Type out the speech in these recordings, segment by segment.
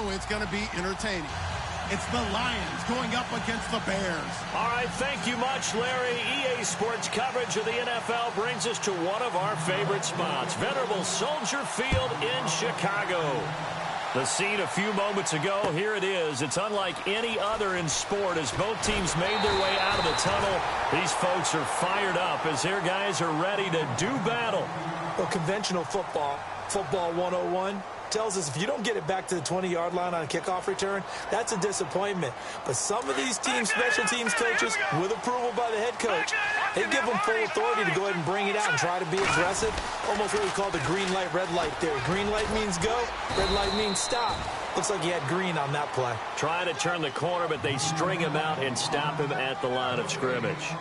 know it's going to be entertaining. It's the Lions going up against the Bears. All right, thank you much, Larry. EA Sports coverage of the NFL brings us to one of our favorite spots, venerable Soldier Field in Chicago. The scene a few moments ago, here it is. It's unlike any other in sport as both teams made their way out of the tunnel. These folks are fired up as their guys are ready to do battle. Well, conventional football 101, tells us if you don't get it back to the 20-yard line on a kickoff return, that's a disappointment. But some of these special teams coaches, with approval by the head coach, they give them full authority to go ahead and bring it out and try to be aggressive. Almost what we call the green light, red light theory. Green light means go, red light means stop. Looks like he had green on that play. Trying to turn the corner, but they string him out and stop him at the line of scrimmage.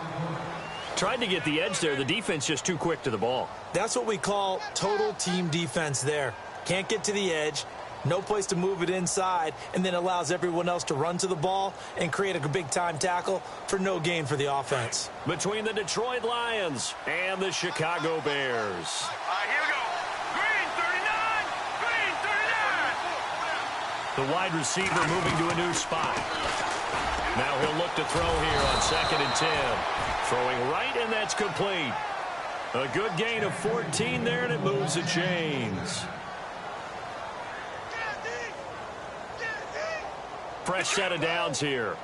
Tried to get the edge there. The defense just too quick to the ball. That's what we call total team defense there. Can't get to the edge, no place to move it inside, and then allows everyone else to run to the ball and create a big-time tackle for no gain for the offense. Between the Detroit Lions and the Chicago Bears. Here we go. Green 39. Green 39. The wide receiver moving to a new spot. Now he'll look to throw here on 2nd and 10. Throwing right, and that's complete. A good gain of 14 there, and it moves the chains. Fresh set of downs here.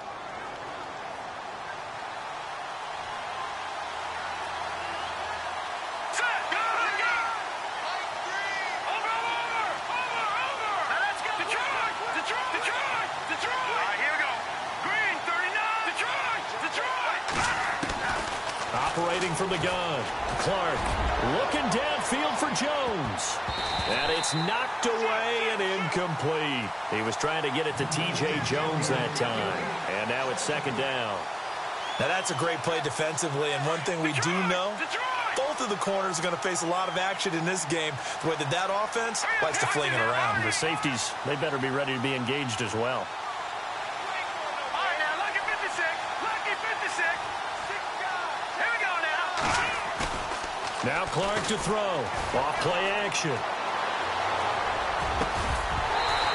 Operating from the gun. Clark looking downfield for Jones. And it's knocked away and incomplete. He was trying to get it to T.J. Jones that time. And now it's 2nd down. Now that's a great play defensively, and one thing we do know, both of the corners are going to face a lot of action in this game, the way that offense likes to fling it around. The safeties, they better be ready to be engaged as well. Now Clark to throw. Off play action.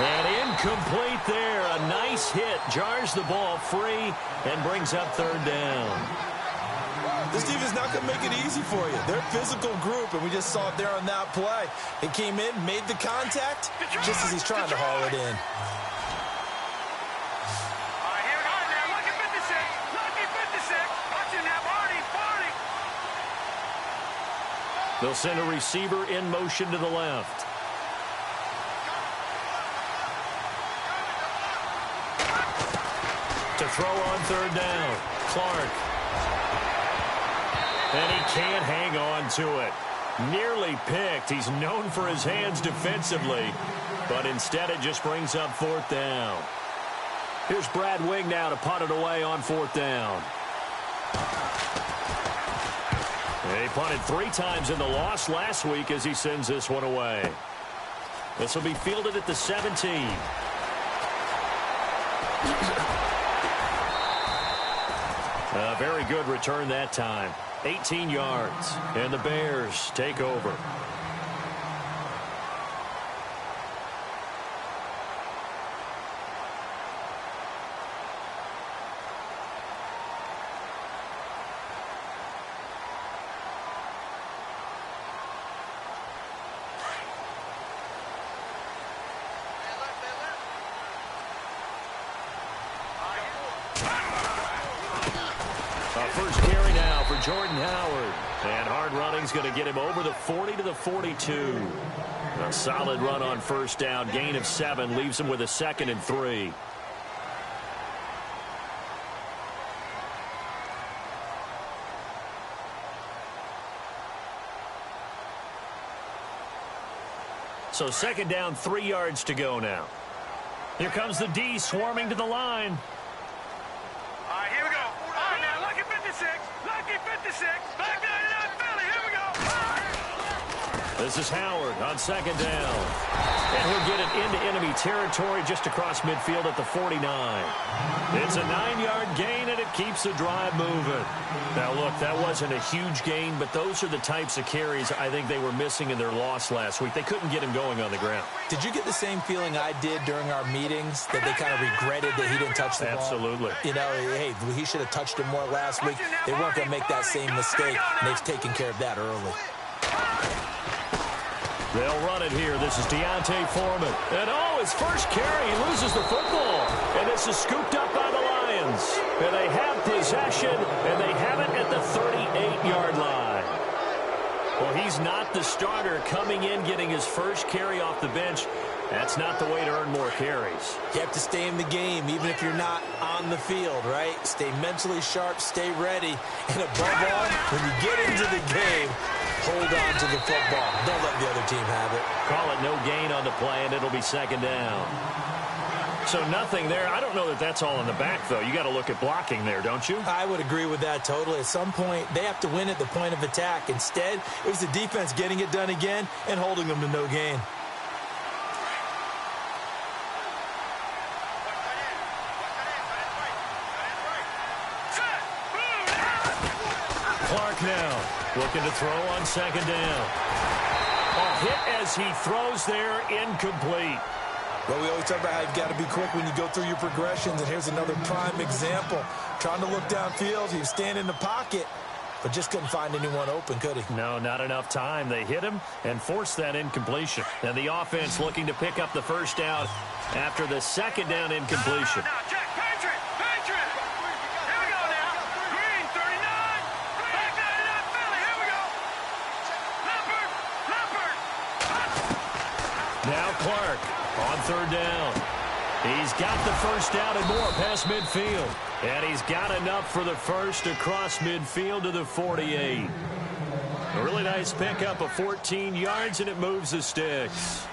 And incomplete there. A nice hit. Jars the ball free and brings up 3rd down. This team is not going to make it easy for you. They're a physical group, and we just saw it there on that play. He came in, made the contact, just as he's trying to haul it in. They'll send a receiver in motion to the left. To throw on 3rd down. Clark. And he can't hang on to it. Nearly picked. He's known for his hands defensively, but instead it just brings up 4th down. Here's Brad Wing now to punt it away on 4th down. He punted 3 times in the loss last week as he sends this one away. This will be fielded at the 17. A very good return that time. 18 yards. And the Bears take over. First carry now for Jordan Howard. And hard running's going to get him over the 40 to the 42. A solid run on 1st down. Gain of 7 leaves him with a 2nd and 3. So 2nd down, 3 yards to go now. Here comes the D swarming to the line. Here we go. Now, lucky 56. Lucky 56. Back 99 Philly. Here we go. This is Howard on second down. And he'll get it into enemy territory just across midfield at the 49. It's a 9-yard gain, and it keeps the drive moving. Now, look, that wasn't a huge gain, but those are the types of carries I think they were missing in their loss last week. They couldn't get him going on the ground. Did you get the same feeling I did during our meetings, that they kind of regretted that he didn't touch the ball? Absolutely. You know, hey, he should have touched it more last week. They weren't going to make that same mistake, and they've taken care of that early. They'll run it here. This is Deontay Foreman. And, his first carry, he loses the football. And this is scooped up by the Lions. And they have possession, and they have it at the 38-yard line. Well, he's not the starter coming in, getting his first carry off the bench. That's not the way to earn more carries. You have to stay in the game, even if you're not on the field, right? Stay mentally sharp, stay ready. And above all, when you get into the game, hold on to the football. Don't let the other team have it. Call it no gain on the play, and it'll be second down. So nothing there. I don't know that that's all in the back, though. You got to look at blocking there, don't you? I would agree with that totally. At some point, they have to win at the point of attack. Instead, it was the defense getting it done again and holding them to no gain. Clark now looking to throw on second down. A hit as he throws there, incomplete. Well, we always talk about how you've got to be quick when you go through your progressions, and here's another prime example. Trying to look downfield, he was standing in the pocket, but just couldn't find anyone open, could he? No, not enough time. They hit him and forced that incompletion. And the offense looking to pick up the first down after the second down incompletion. Now, check, Patriot! Patriot! Here we go now. Green, 39. Back 99, Philly. Here we go. Leopard! Leopard! Now Clark on third down. He's got the first down and more past midfield. And he's got enough for the first across midfield to the 48. A really nice pickup of 14 yards, and it moves the sticks.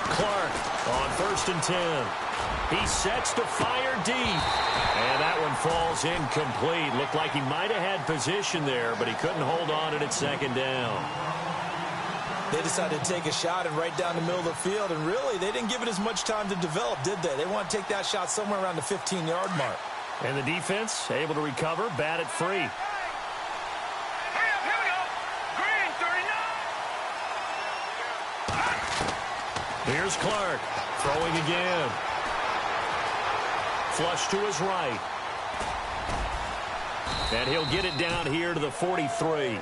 Clark on first and 10. He sets to fire deep. And that one falls incomplete. Looked like he might have had position there, but he couldn't hold on, and it's second down. They decided to take a shot and right down the middle of the field, and really, they didn't give it as much time to develop, did they? They want to take that shot somewhere around the 15-yard mark. And the defense able to recover, bat it free. Here we go. Green, 39. Here's Clark throwing again. Flush to his right. And he'll get it down here to the 43.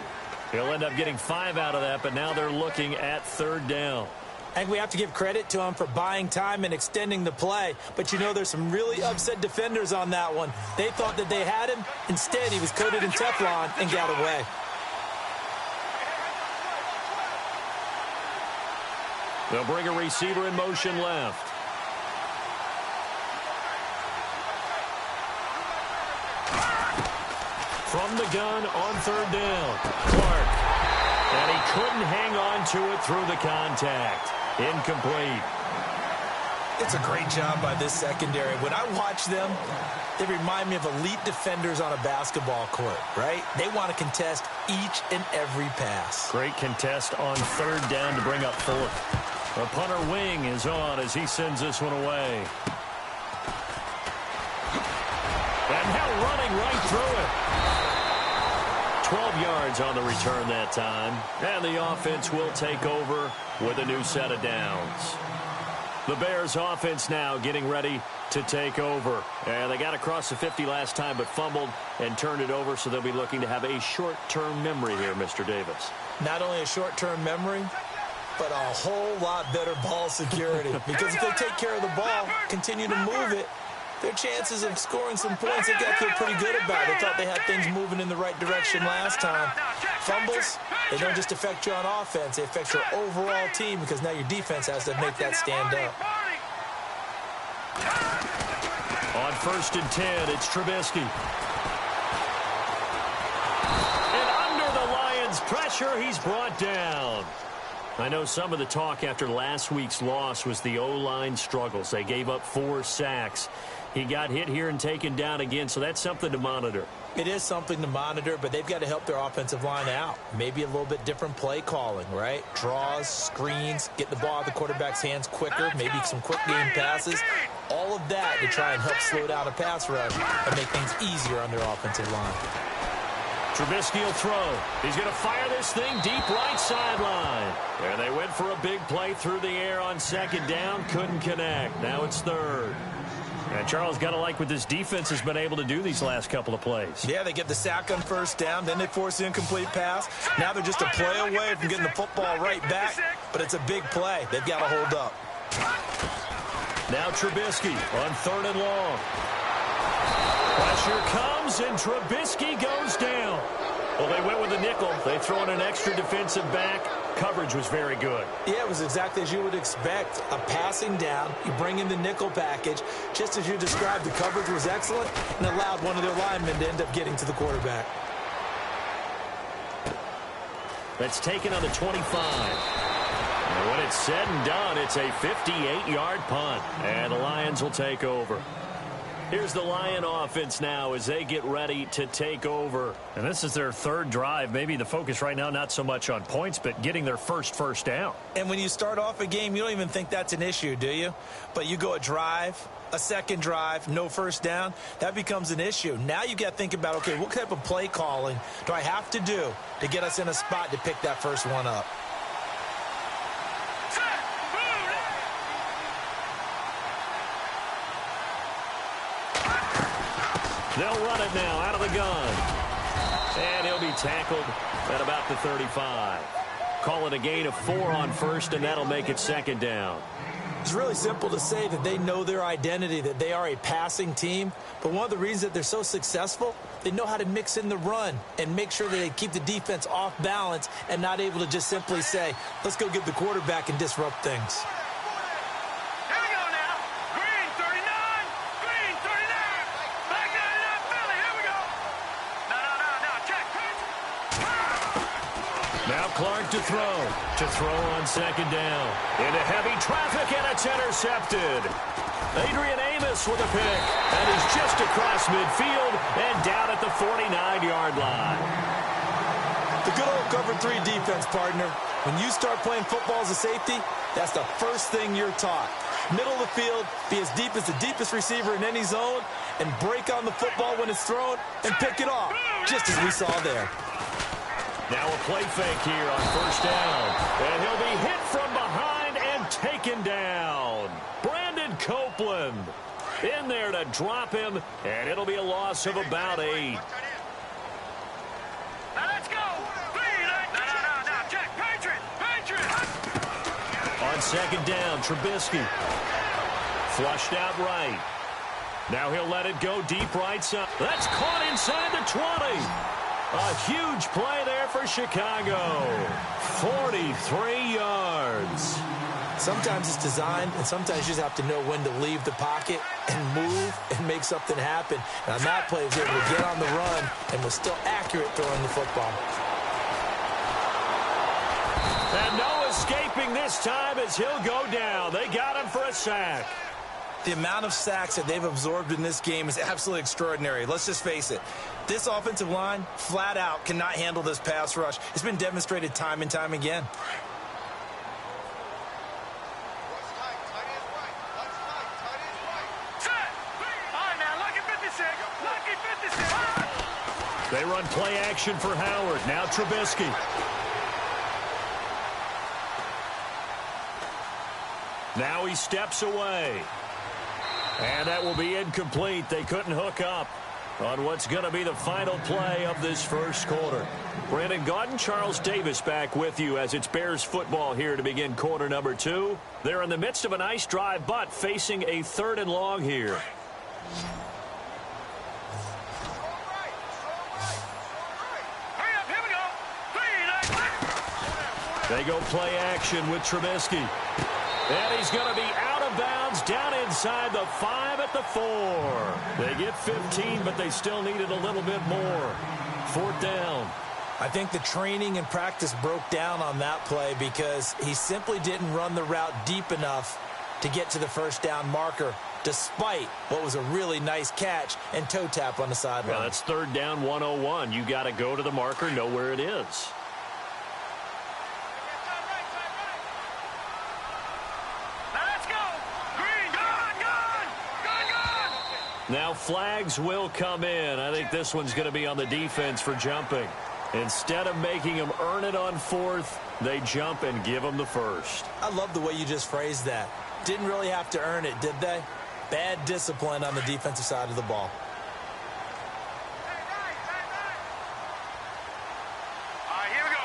He'll end up getting 5 out of that, but now they're looking at third down. I think we have to give credit to him for buying time and extending the play. But, you know, there's some really upset defenders on that one. They thought that they had him. Instead, he was coated in Teflon and got away. They'll bring a receiver in motion left. From the gun on third down, Clark. And he couldn't hang on to it through the contact. Incomplete. It's a great job by this secondary. When I watch them, they remind me of elite defenders on a basketball court, right? They want to contest each and every pass. Great contest on third down to bring up fourth. The punter wing is on as he sends this one away. And now running right through it. 12 yards on the return that time. And the offense will take over with a new set of downs. The Bears offense now getting ready to take over. And they got across the 50 last time but fumbled and turned it over, so they'll be looking to have a short-term memory here, Mr. Davis. Not only a short-term memory, but a whole lot better ball security. Because if they take care of the ball, continue to move it, their chances of scoring some points, they got to feel pretty good about. They thought they had things moving in the right direction last time. Fumbles, they don't just affect you on offense. They affect your overall team because now your defense has to make that stand up. On first and 10, it's Trubisky. And under the Lions' pressure, he's brought down. I know some of the talk after last week's loss was the O-line struggles. They gave up 4 sacks. He got hit here and taken down again, so that's something to monitor. It is something to monitor, but they've got to help their offensive line out. Maybe a little bit different play calling, right? Draws, screens, get the ball out of the quarterback's hands quicker, maybe some quick game passes. All of that to try and help slow down a pass rush and make things easier on their offensive line. Trubisky will throw. He's going to fire this thing deep right sideline. And they went for a big play through the air on second down. Couldn't connect. Now it's third. And Charles, got to like what this defense has been able to do these last couple of plays. Yeah, they get the sack on first down, then they force the incomplete pass. Now they're just a play away from getting the football right back, but it's a big play. They've got to hold up. Now Trubisky on third and long. Pressure comes, and Trubisky goes down. Well, they went with a nickel. They throw in an extra defensive back. Coverage was very good. Yeah, it was exactly as you would expect. A passing down, you bring in the nickel package. Just as you described, the coverage was excellent and allowed one of their linemen to end up getting to the quarterback. That's taken on the 25. And when it's said and done, it's a 58-yard punt. And the Lions will take over. Here's the Lion offense now as they get ready to take over. And this is their third drive. Maybe the focus right now not so much on points, but getting their first down. And when you start off a game, you don't even think that's an issue, do you? But you go a drive, a second drive, no first down, that becomes an issue. Now you got to think about, okay, what type of play calling do I have to do to get us in a spot to pick that first one up? They'll run it now out of the gun. And he'll be tackled at about the 35. Call it a gain of 4 on first, and that'll make it second down. It's really simple to say that they know their identity, that they are a passing team. But one of the reasons that they're so successful, they know how to mix in the run and make sure that they keep the defense off balance and not able to just simply say, let's go get the quarterback and disrupt things. Clark to throw on second down. Into heavy traffic, and it's intercepted. Adrian Amos with a pick, and he's just across midfield and down at the 49-yard line. The good old cover 3 defense, partner. When you start playing football as a safety, that's the first thing you're taught. Middle of the field, be as deep as the deepest receiver in any zone, and break on the football when it's thrown and pick it off, just as we saw there. Now a play fake here on first down. And he'll be hit from behind and taken down. Brandon Copeland in there to drop him, and it'll be a loss of about 8. Now let's go. No, check. Patriot. On second down, Trubisky. Flushed out right. Now he'll let it go deep right side. That's caught inside the 20. A huge play there for Chicago. 43 yards. Sometimes it's designed, and sometimes you just have to know when to leave the pocket and move and make something happen. And on that play, he was able to get on the run and was still accurate throwing the football. And no escaping this time as he'll go down. They got him for a sack. The amount of sacks that they've absorbed in this game is absolutely extraordinary. Let's just face it. This offensive line, flat out, cannot handle this pass rush. It's been demonstrated time and time again. They run play action for Howard. Now Trubisky. Now he steps away. And that will be incomplete. They couldn't hook up on what's going to be the final play of this first quarter. Brandon Gaudin, Charles Davis back with you as it's Bears football here to begin quarter number 2. They're in the midst of a nice drive, but facing a 3rd and long here. They go play action with Trubisky. And he's going to be out of bounds down inside the 5 at the 4. They get 15, but they still needed a little bit more. 4th down. I think the training and practice broke down on that play because he simply didn't run the route deep enough to get to the first down marker. despite what was a really nice catch and toe tap on the sideline. Yeah, that's third down 101. You got to go to the marker, know where it is. Let's go. Green, gone. Now flags will come in. I think this one's going to be on the defense for jumping. Instead of making them earn it on fourth, they jump and give them the first. I love the way you just phrased that. Didn't really have to earn it, did they? Bad discipline on the defensive side of the ball. All right, here we go.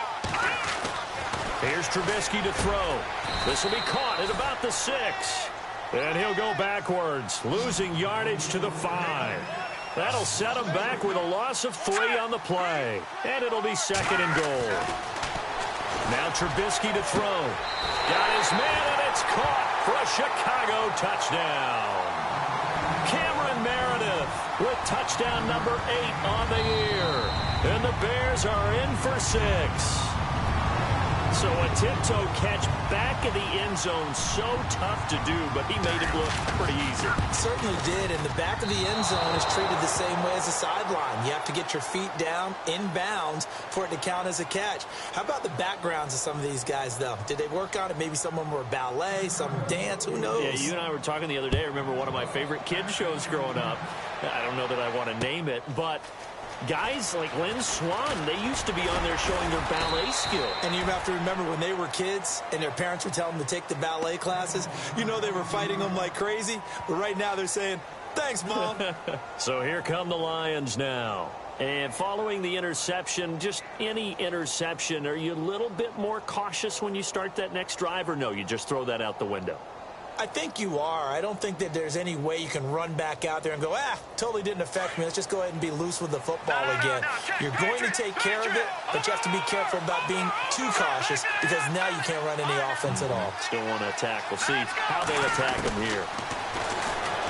Here's Trubisky to throw. This will be caught at about the 6. And he'll go backwards, losing yardage to the 5. That'll set him back with a loss of 3 on the play. And it'll be second and goal. Now Trubisky to throw. Got his man, and it's caught for a Chicago touchdown. Cameron Meredith with touchdown number 8 on the year. And the Bears are in for 6. So a tiptoe catch back in the end zone, so tough to do, but he made it look pretty easy. Certainly did, and the back of the end zone is treated the same way as the sideline. You have to get your feet down in bounds for it to count as a catch. How about the backgrounds of some of these guys, though? Did they work on it? Maybe some of them were ballet, some dance, who knows? Yeah, you and I were talking the other day. I remember one of my favorite kids shows growing up. I don't know that I want to name it, but guys like Lynn Swan, they used to be on there showing their ballet skill. And you have to remember when they were kids and their parents would tell them to take the ballet classes, you know they were fighting them like crazy. But right now they're saying, thanks, Mom. So here come the Lions now. And following the interception, just any interception, are you a little bit more cautious when you start that next drive, or no, you just throw that out the window? I think you are. I don't think that there's any way you can run back out there and go, totally didn't affect me. Let's just go ahead and be loose with the football again. You're going to take care of it, but you have to be careful about being too cautious because now you can't run any offense at all. Still want to attack. We'll see how they attack him here.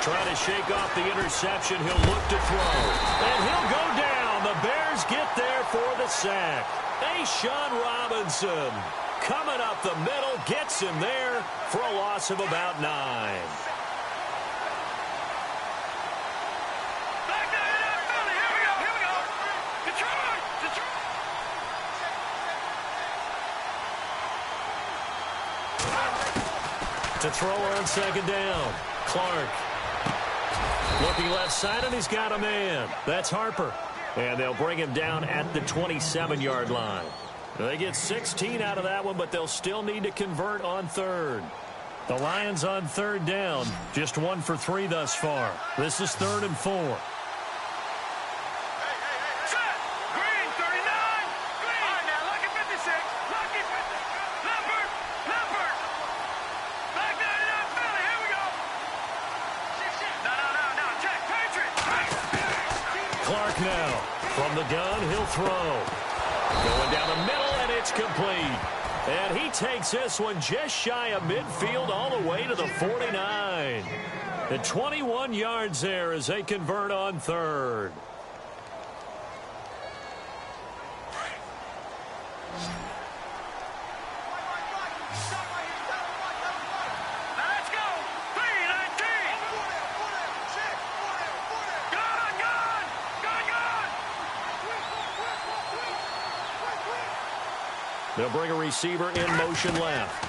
Trying to shake off the interception. He'll look to throw. And he'll go down. The Bears get there for the sack. Sean Robinson coming up the middle, gets him there for a loss of about 9. Here we go. Detroit. To throw on second down. Clark. Looking left side, and he's got a man. That's Harper. And they'll bring him down at the 27-yard line. They get 16 out of that one, but they'll still need to convert on third. The Lions on third down, just 1 for 3 thus far. This is 3rd and 4. Set. Green, 39. Green. All right, now, lucky 56. Lucky 50. Leopard. Back 99, Philly. Here we go. No. Check. Patriot. Clark now. From the gun, he'll throw. Going down the middle, and it's complete. And he takes this one just shy of midfield all the way to the 49. The 21 yards there as they convert on third. Let's go. 319. They'll bring a receiver in motion left.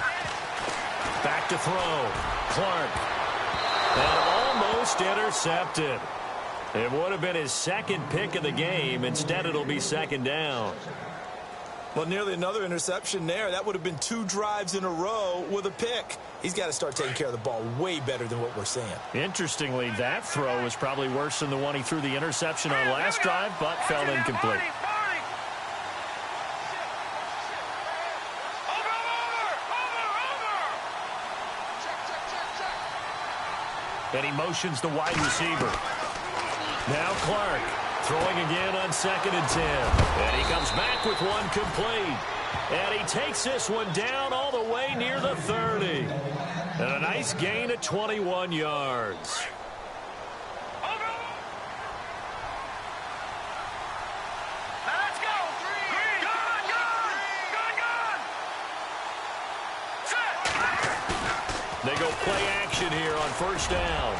Back to throw. Clark. And almost intercepted. It would have been his second pick of the game. Instead, it'll be second down. Well, nearly another interception there. That would have been 2 drives in a row with a pick. He's got to start taking care of the ball way better than what we're seeing. Interestingly, that throw was probably worse than the one he threw the interception on last drive, but fell incomplete. And he motions the wide receiver. Now Clark throwing again on 2nd and 10. And he comes back with one complete. And he takes this one down all the way near the 30. And a nice gain of 21 yards. They go play action here on first down.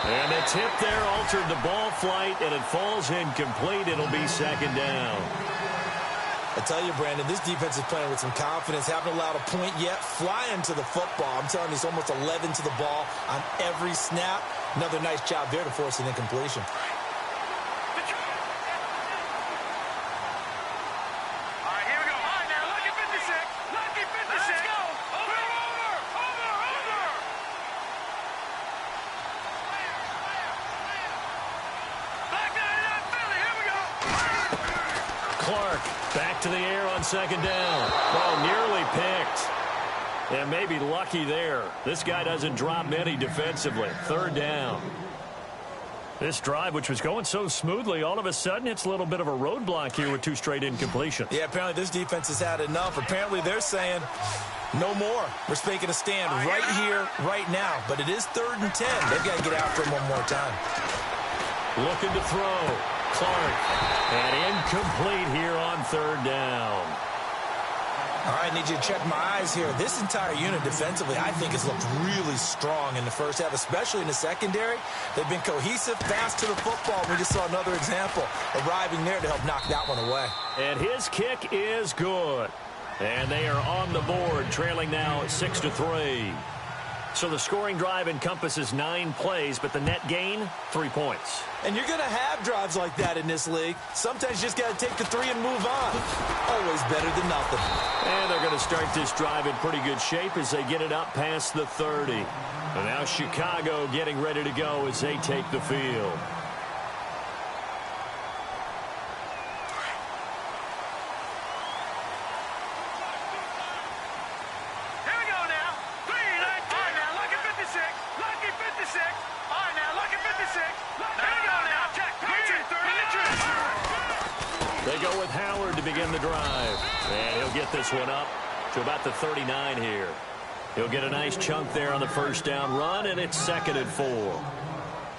And the tip there altered the ball flight, and it falls incomplete. It'll be second down. I tell you, Brandon, this defense is playing with some confidence. Haven't allowed a point yet. Flying to the football. I'm telling you, it's almost 11 to the ball on every snap. Another nice job there to force an incompletion. Back to the air on second down. Oh, nearly picked. And maybe lucky there. This guy doesn't drop many defensively. Third down. This drive, which was going so smoothly, all of a sudden it's a little bit of a roadblock here with 2 straight incompletions. Yeah, apparently this defense has had enough. Apparently they're saying no more. We're making a stand right here, right now. But it is 3rd and 10. They've got to get after him one more time. Looking to throw. Clark. And incomplete here on 3rd down. All right, I need you to check my eyes here. This entire unit defensively, I think, has looked really strong in the first half, especially in the secondary. They've been cohesive, fast to the football. We just saw another example arriving there to help knock that one away. And his kick is good. And they are on the board, trailing now 6-3. So the scoring drive encompasses 9 plays, but the net gain, 3 points. And you're going to have drives like that in this league. Sometimes you just got to take the 3 and move on. Always better than nothing. And they're going to start this drive in pretty good shape as they get it up past the 30. And now Chicago getting ready to go as they take the field. They go with Howard to begin the drive. And he'll get this one up to about the 39 here. He'll get a nice chunk there on the first down run, and it's 2nd and 4.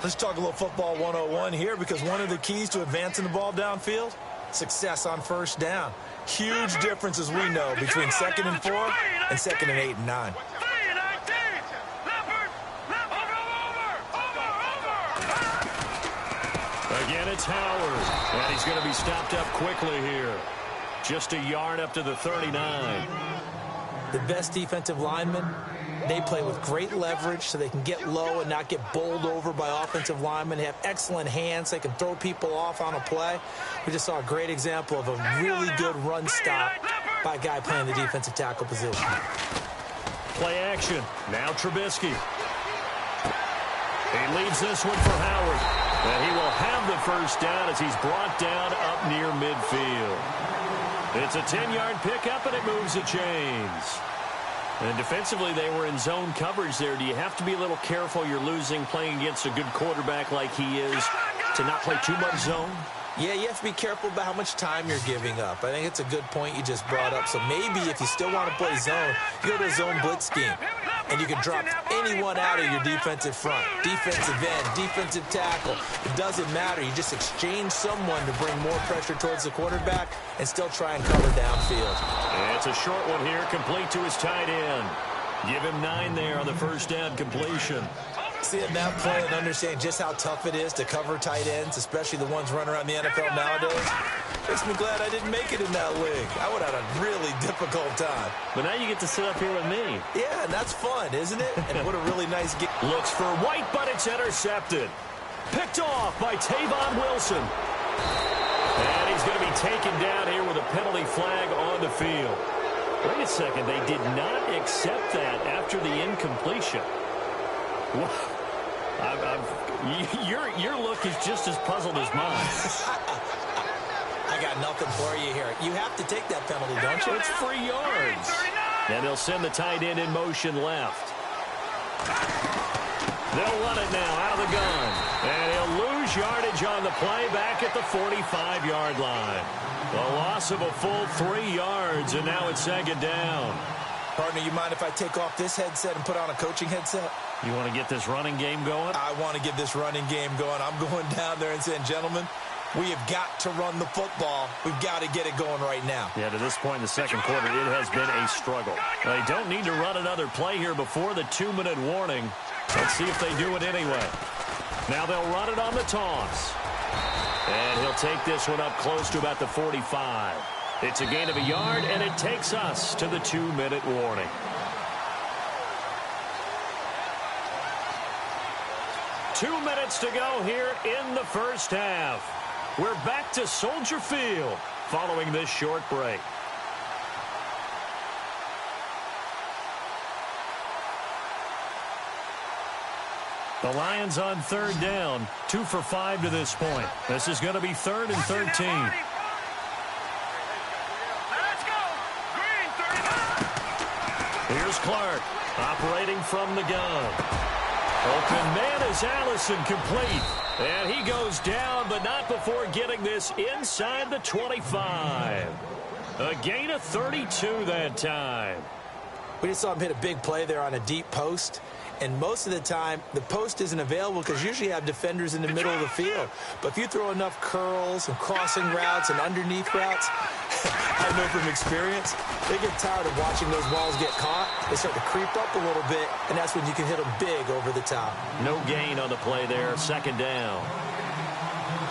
Let's talk a little football 101 here, because one of the keys to advancing the ball downfield, success on first down. Huge difference, as we know, between 2nd and 4 and 2nd and 8 and 9. Again, it's Howard, and he's going to be stopped up quickly here. Just a yard up to the 39. The best defensive linemen, they play with great leverage so they can get low and not get bowled over by offensive linemen. They have excellent hands. They can throw people off on a play. We just saw a great example of a really good run stop by a guy playing the defensive tackle position. Play action. Now Trubisky. He leaves this one for Howard. And he will have the first down as he's brought down up near midfield. It's a 10-yard pickup, and it moves the chains. And defensively, they were in zone coverage there. Do you have to be a little careful? You're losing playing against a good quarterback like he is to not play too much zone? Yeah, you have to be careful about how much time you're giving up. I think it's a good point you just brought up. So maybe if you still want to play zone, you go to a zone blitz scheme. And you can drop anyone out of your defensive front. Defensive end, defensive tackle. It doesn't matter. You just exchange someone to bring more pressure towards the quarterback and still try and cover downfield. And it's a short one here, complete to his tight end. Give him 9 there on the first down completion. Seeing that play and understanding just how tough it is to cover tight ends, especially the ones running around the NFL nowadays, makes me glad I didn't make it in that league. I would have had a really difficult time. But now you get to sit up here with me. Yeah, and that's fun, isn't it? And what a really nice game. Looks for White, but it's intercepted. Picked off by Tavon Wilson. And he's going to be taken down here with a penalty flag on the field. Wait a second, they did not accept that after the incompletion. Your look is just as puzzled as mine. I got nothing for you here. You have to take that penalty, don't you? It's 3 yards. And they'll send the tight end in motion left. They'll run it now out of the gun. And he'll lose yardage on the play back at the 45-yard line. The loss of a full 3 yards, and now it's 2nd down. Partner, you mind if I take off this headset and put on a coaching headset? You want to get this running game going? I want to get this running game going. I'm going down there and saying, gentlemen, We have got to run the football. We've got to get it going right now. Yeah, to this point in the second quarter, it has been a struggle. They don't need to run another play here before the 2-minute warning. Let's see if they do it anyway. Now they'll run it on the toss. And he'll take this one up close to about the 45. It's a gain of a yard, and it takes us to the 2-minute warning. Two minutes to go here in the first half. We're back to Soldier Field following this short break. The Lions on third down, 2 for 5 to this point. This is going to be 3rd and 13. Let's go. Green, 39. Here's Clark operating from the gun. Open man is Allison, complete. And he goes down, but not before getting this inside the 25. A gain of 32 that time. We just saw him hit a big play there on a deep post. And most of the time, the post isn't available because usually you have defenders in the middle of the field. But if you throw enough curls and crossing routes and underneath routes, I know from experience, they get tired of watching those balls get caught. They start to creep up a little bit, and that's when you can hit them big over the top. No gain on the play there, 2nd down.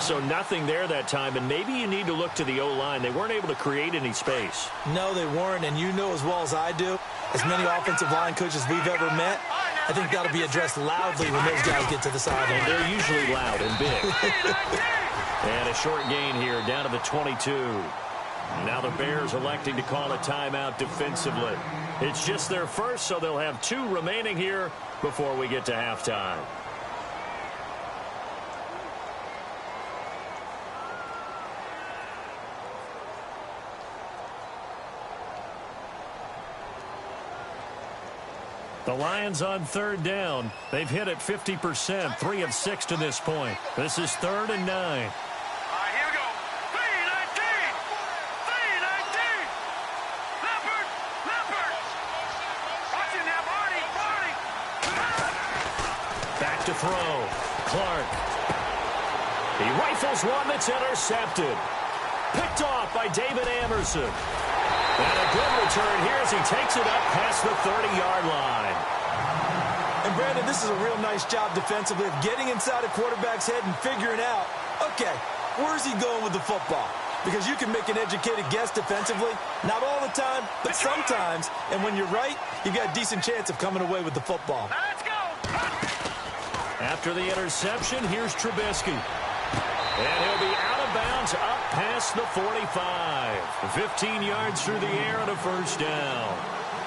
So nothing there that time, and maybe you need to look to the O-line. They weren't able to create any space. No, they weren't, and you know as well as I do, as many offensive line coaches we've ever met, I think that'll be addressed loudly when those guys get to the sideline. They're usually loud and big. And a short gain here, down to the 22. Now the Bears electing to call a timeout defensively. It's just their first, so they'll have 2 remaining here before we get to halftime. The Lions on third down. They've hit it 50%, 3 of 6 to this point. This is 3rd and 9. All right, here we go. 3-19. 3-19. Leopard. Leopard. Watch it now, Barney. Barney. Back to throw. Clark. He rifles one that's intercepted. Picked off by David Amerson. And a good return here as he takes it up past the 30-yard line. And, Brandon, this is a real nice job defensively of getting inside a quarterback's head and figuring out, okay, where's he going with the football? Because you can make an educated guess defensively, not all the time, but sometimes. And when you're right, you've got a decent chance of coming away with the football. Let's go. After the interception, here's Trubisky. And he'll be out of bounds up past the 45. 15 yards through the air and a first down.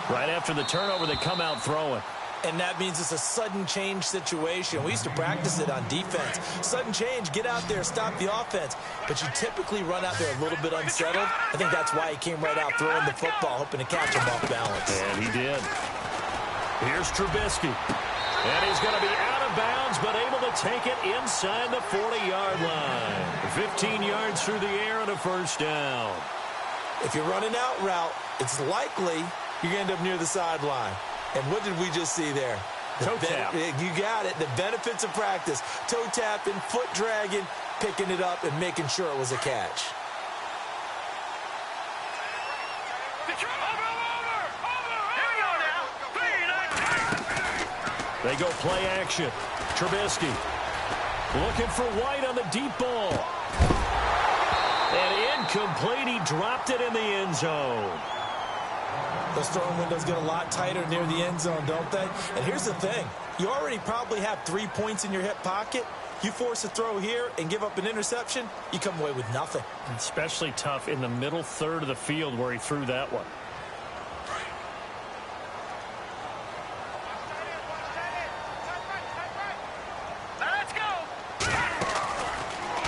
Right after the turnover, they come out throwing. And that means it's a sudden change situation. We used to practice it on defense. Sudden change, get out there, stop the offense. But you typically run out there a little bit unsettled. I think that's why he came right out throwing the football, hoping to catch him off balance. And he did. Here's Trubisky. And he's going to be out of bounds, but able to take it inside the 40-yard line. 15 yards through the air and a first down. If you're running out route, it's likely you're going to end up near the sideline. And what did we just see there? Toe tap. You got it. The benefits of practice. Toe tapping, foot dragging, picking it up, and making sure it was a catch. They go play action. Trubisky looking for White on the deep ball. And incomplete. He dropped it in the end zone. Those throwing windows get a lot tighter near the end zone, don't they? And here's the thing. You already probably have 3 points in your hip pocket. You force a throw here and give up an interception, you come away with nothing. Especially tough in the middle third of the field where he threw that one. Let's go.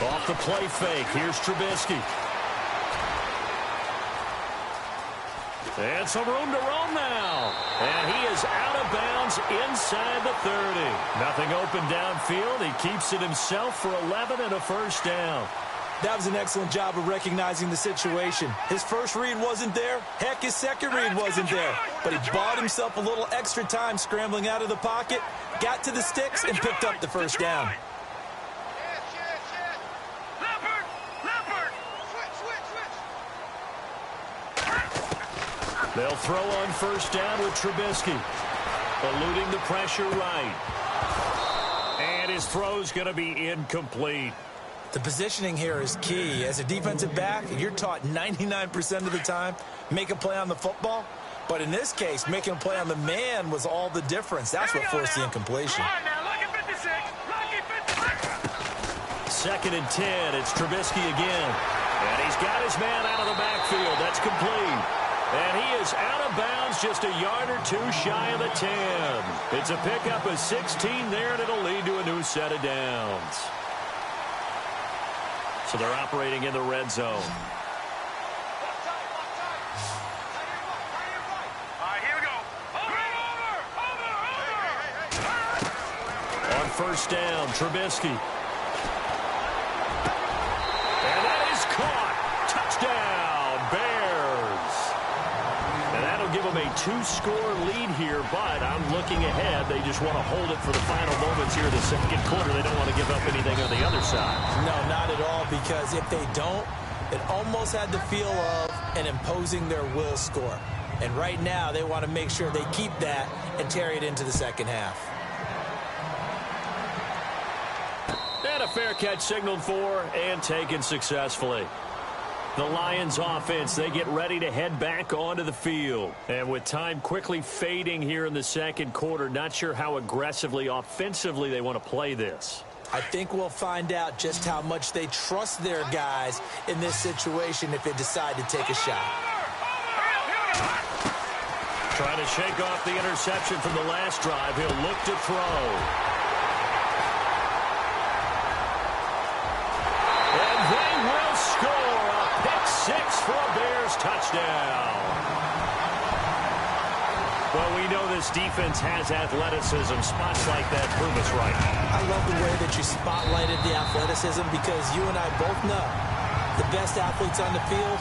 Off the play fake. Here's Trubisky. And some room to roam now. And he is out of bounds inside the 30. Nothing open downfield. He keeps it himself for 11 and a first down. That was an excellent job of recognizing the situation. His first read wasn't there. Heck, his second read wasn't there. But he bought himself a little extra time scrambling out of the pocket, got to the sticks, and picked up the first down. They'll throw on first down with Trubisky. Eluding the pressure right. And his throw's going to be incomplete. The positioning here is key. As a defensive back, you're taught 99% of the time, make a play on the football. But in this case, making a play on the man was all the difference. That's what forced the incompletion. Come on now, lucky 56. Lucky 56. 2nd and 10. It's Trubisky again. And he's got his man out of the backfield. That's complete. And he is out of bounds just a yard or two shy of the 10. It's a pickup of 16 there, and it'll lead to a new set of downs. So they're operating in the red zone. All right, here we go. Over. On first down, Trubisky. And that is caught. Touchdown, Bears. And that'll give them a 2-score lead here, but I'm looking ahead. They just want to hold it for the final moments here in the second quarter. They don't want to give up anything on the other side. No, not at all, because if they don't, it almost had the feel of an imposing their will score. And right now, they want to make sure they keep that and carry it into the second half. And a fair catch signaled for and taken successfully. The Lions offense, they get ready to head back onto the field. And with time quickly fading here in the second quarter, not sure how aggressively, offensively they want to play this. I think we'll find out just how much they trust their guys in this situation if they decide to take a shot. Trying to shake off the interception from the last drive. He'll look to throw. And they will score a pick six for a Bears touchdown. Well, we know this defense has athleticism. Spots like that prove us right. I love the way that you spotlighted the athleticism, because you and I both know the best athletes on the field,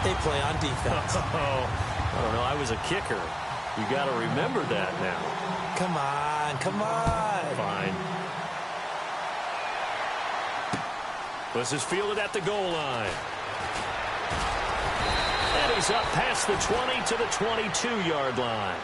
they play on defense. I don't know. I was a kicker. You got to remember that now. Come on, come on. Fine. This is fielded at the goal line. And he's up past the 20 to the 22-yard line.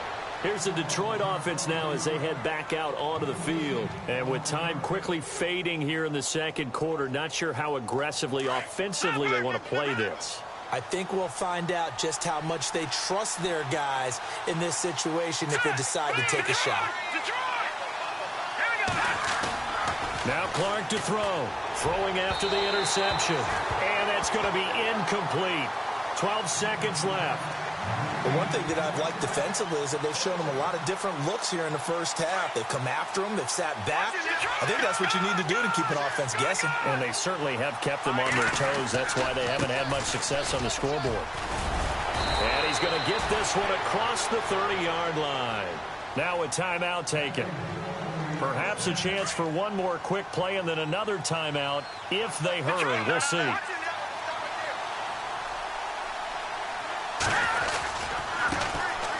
Here's the Detroit offense now as they head back out onto the field. And with time quickly fading here in the second quarter, not sure how aggressively, offensively they want to play this. I think we'll find out just how much they trust their guys in this situation if they decide to take a shot. Now Clark to throw. Throwing after the interception. And that's going to be incomplete. 12 seconds left. The one thing that I've liked defensively is that they've shown them a lot of different looks here in the first half. They've come after them. They've sat back. I think that's what you need to do to keep an offense guessing. And they certainly have kept them on their toes. That's why they haven't had much success on the scoreboard. And he's going to get this one across the 30-yard line. Now a timeout taken. Perhaps a chance for one more quick play and then another timeout if they hurry. We'll see.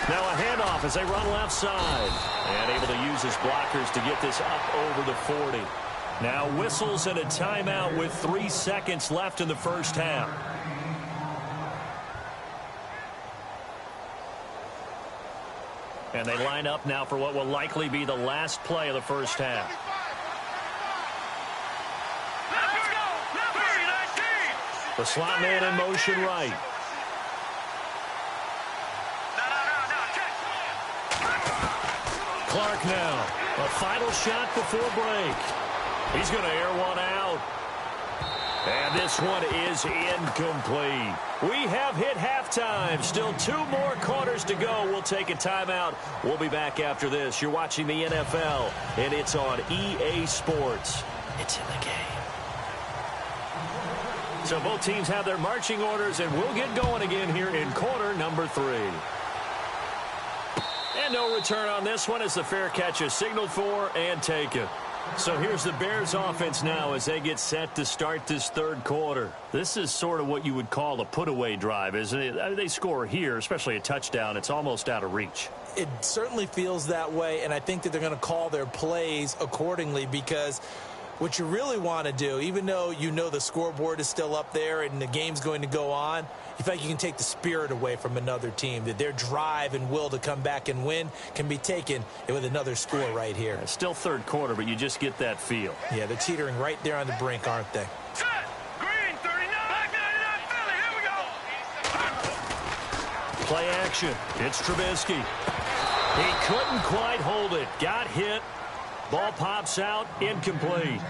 Now a handoff as they run left side. And able to use his blockers to get this up over the 40. Now whistles and a timeout with 3 seconds left in the first half. And they line up now for what will likely be the last play of the first half. The slot man in motion right. Clark now. A final shot before break. He's going to air one out. And this one is incomplete. We have hit halftime. Still 2 more quarters to go. We'll take a timeout. We'll be back after this. You're watching the NFL, and it's on EA Sports. It's in the game. So both teams have their marching orders, and we'll get going again here in quarter number 3. And no return on this one as the fair catch is signaled for and taken. So here's the Bears offense now as they get set to start this third quarter. This is sort of what you would call a put-away drive, isn't it? I mean, they score here, especially a touchdown. It's almost out of reach. It certainly feels that way, and I think that they're going to call their plays accordingly, because what you really want to do, even though you know the scoreboard is still up there and the game's going to go on, you feel like you can take the spirit away from another team, that their drive and will to come back and win can be taken with another score right here. It's still third quarter, but you just get that feel. Yeah, they're teetering right there on the brink, aren't they? Set. Green, 39. Back 99, Philly. Here we go. Play action. It's Trubisky. He couldn't quite hold it. Got hit. Ball pops out. Incomplete.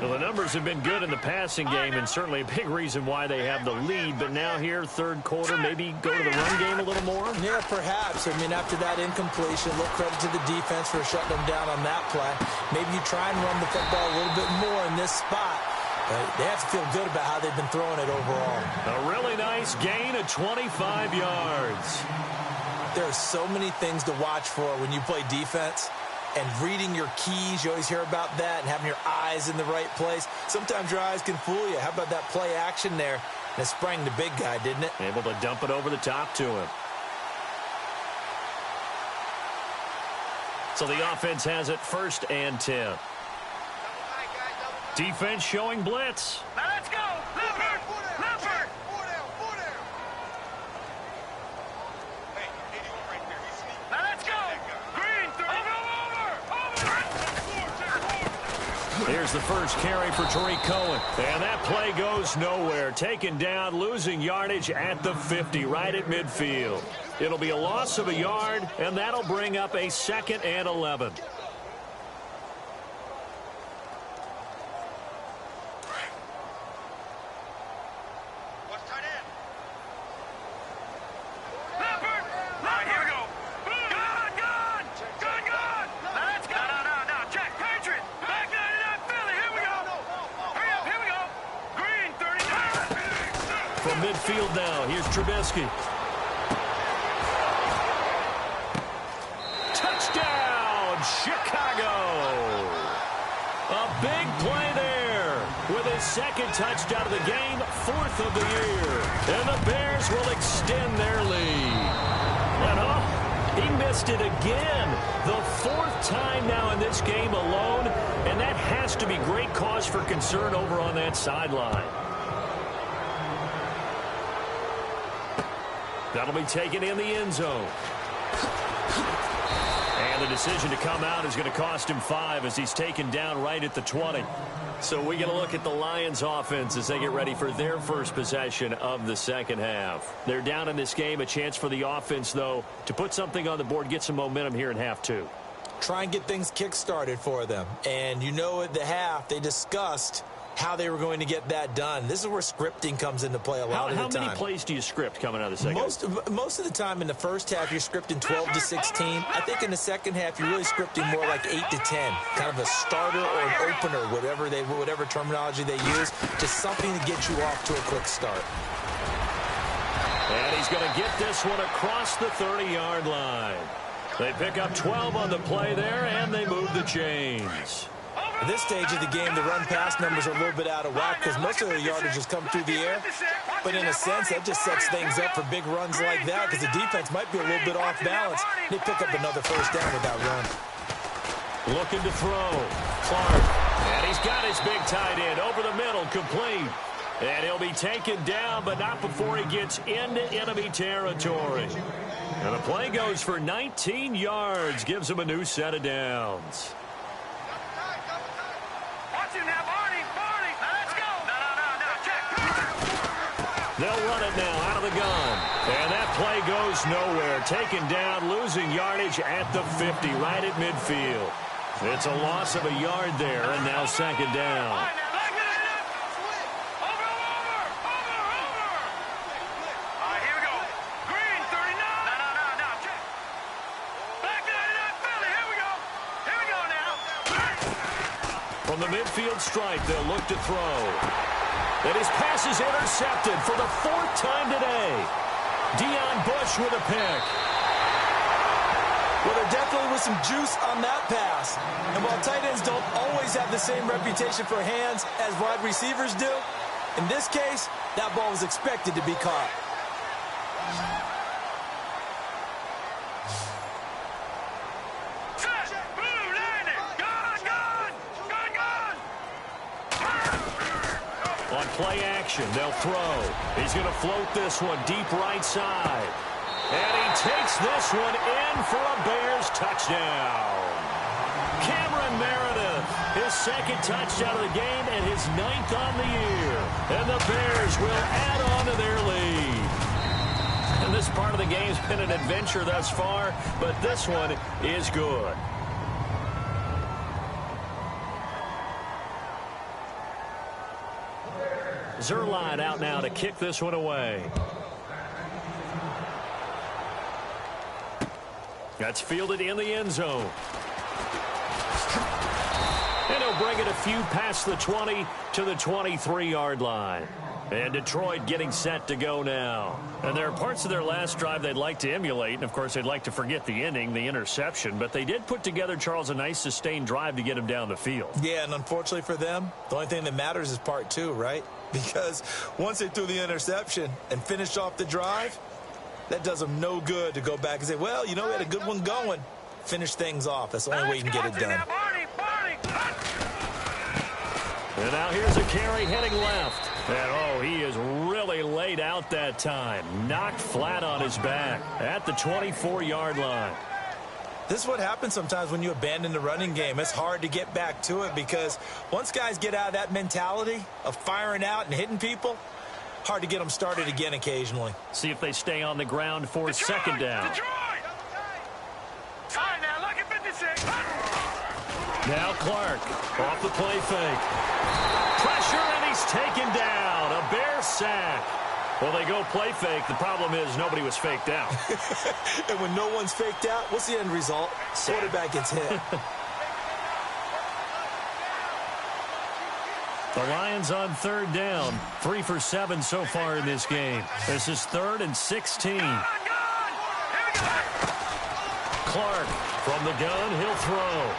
Well, the numbers have been good in the passing game, and certainly a big reason why they have the lead. But now here, third quarter, maybe go to the run game a little more? Yeah, perhaps. I mean, after that incompletion, a little credit to the defense for shutting them down on that play. Maybe you try and run the football a little bit more in this spot. But they have to feel good about how they've been throwing it overall. A really nice gain of 25 yards. There are so many things to watch for when you play defense. And reading your keys, you always hear about that, and having your eyes in the right place. Sometimes your eyes can fool you. How about that play action there? And it sprang the big guy, didn't it? Able to dump it over the top to him. So the offense has it 1st and 10. Defense showing blitz. Now let's go. Leopard. Leopard. Now let's go. Green, 30. Here's the first carry for Tariq Cohen. And that play goes nowhere. Taken down, losing yardage at the 50, right at midfield. It'll be a loss of a yard, and that'll bring up a 2nd and 11. Midfield now. Here's Trubisky. Touchdown, Chicago. A big play there with his 2nd touchdown of the game, 4th of the year. And the Bears will extend their lead. And he missed it again. The 4th time now in this game alone. And that has to be great cause for concern over on that sideline. That'll be taken in the end zone. And the decision to come out is going to cost him 5 as he's taken down right at the 20. So we get a look at the Lions offense as they get ready for their first possession of the second half. They're down in this game. A chance for the offense, though, to put something on the board, get some momentum here in half 2. Try and get things kick-started for them. And you know at the half, they discussed how they were going to get that done. This is where scripting comes into play a lot of the time. How many plays do you script coming out of the second half? Most of the time in the first half, you're scripting 12 to 16. I think in the second half, you're really scripting more like 8 to 10. Kind of a starter or an opener, whatever terminology they use, just something to get you off to a quick start. And he's going to get this one across the 30-yard line. They pick up 12 on the play there, and they move the chains. At this stage of the game, the run-pass numbers are a little bit out of whack because most of the yardage has come through the air. But in a sense, that just sets things up for big runs like that because the defense might be a little bit off balance. They pick up another 1st down with that run. Looking to throw. Clark. And he's got his big tight end over the middle, complete. And he'll be taken down, but not before he gets into enemy territory. And the play goes for 19 yards, gives him a new set of downs. They'll run it now out of the gun. And that play goes nowhere. Taken down, losing yardage at the 50, right at midfield. It's a loss of a yard there, and now 2nd down. From the midfield stripe, they'll look to throw. And his pass is intercepted for the 4th time today. Deion Bush with a pick. Well, there definitely was some juice on that pass. And while tight ends don't always have the same reputation for hands as wide receivers do, in this case, that ball was expected to be caught. play action. They'll throw. He's going to float this one deep right side. And he takes this one in for a Bears touchdown. Cameron Meredith, his second touchdown of the game and his 9th on the year. And the Bears will add on to their lead. And this part of the game's been an adventure thus far, but this one is good. Zerline out now to kick this one away. That's fielded in the end zone. And he'll bring it a few past the 20 to the 23-yard line. And Detroit getting set to go now. And there are parts of their last drive they'd like to emulate. And, of course, they'd like to forget the inning, the interception. But they did put together, Charles, a nice sustained drive to get him down the field. Yeah, and unfortunately for them, the only thing that matters is part 2, right? Because once they threw the interception and finished off the drive, that does them no good to go back and say, well, you know, we had a good one going. Finish things off. That's the only way you can get it done. And now here's a carry heading left. And, oh, he is really laid out that time. Knocked flat on his back at the 24-yard line. This is what happens sometimes when you abandon the running game. It's hard to get back to it because once guys get out of that mentality of firing out and hitting people, hard to get them started again occasionally. See if they stay on the ground for second down. Now Clark off the play fake. Pressure, and he's taken down. A Bear sack. Well, they go play fake. The problem is nobody was faked out. And when no one's faked out, what's the end result? Quarterback gets hit. The Lions on third down. 3 for 7 so far in this game. This is 3rd and 16. Clark from the gun. He'll throw.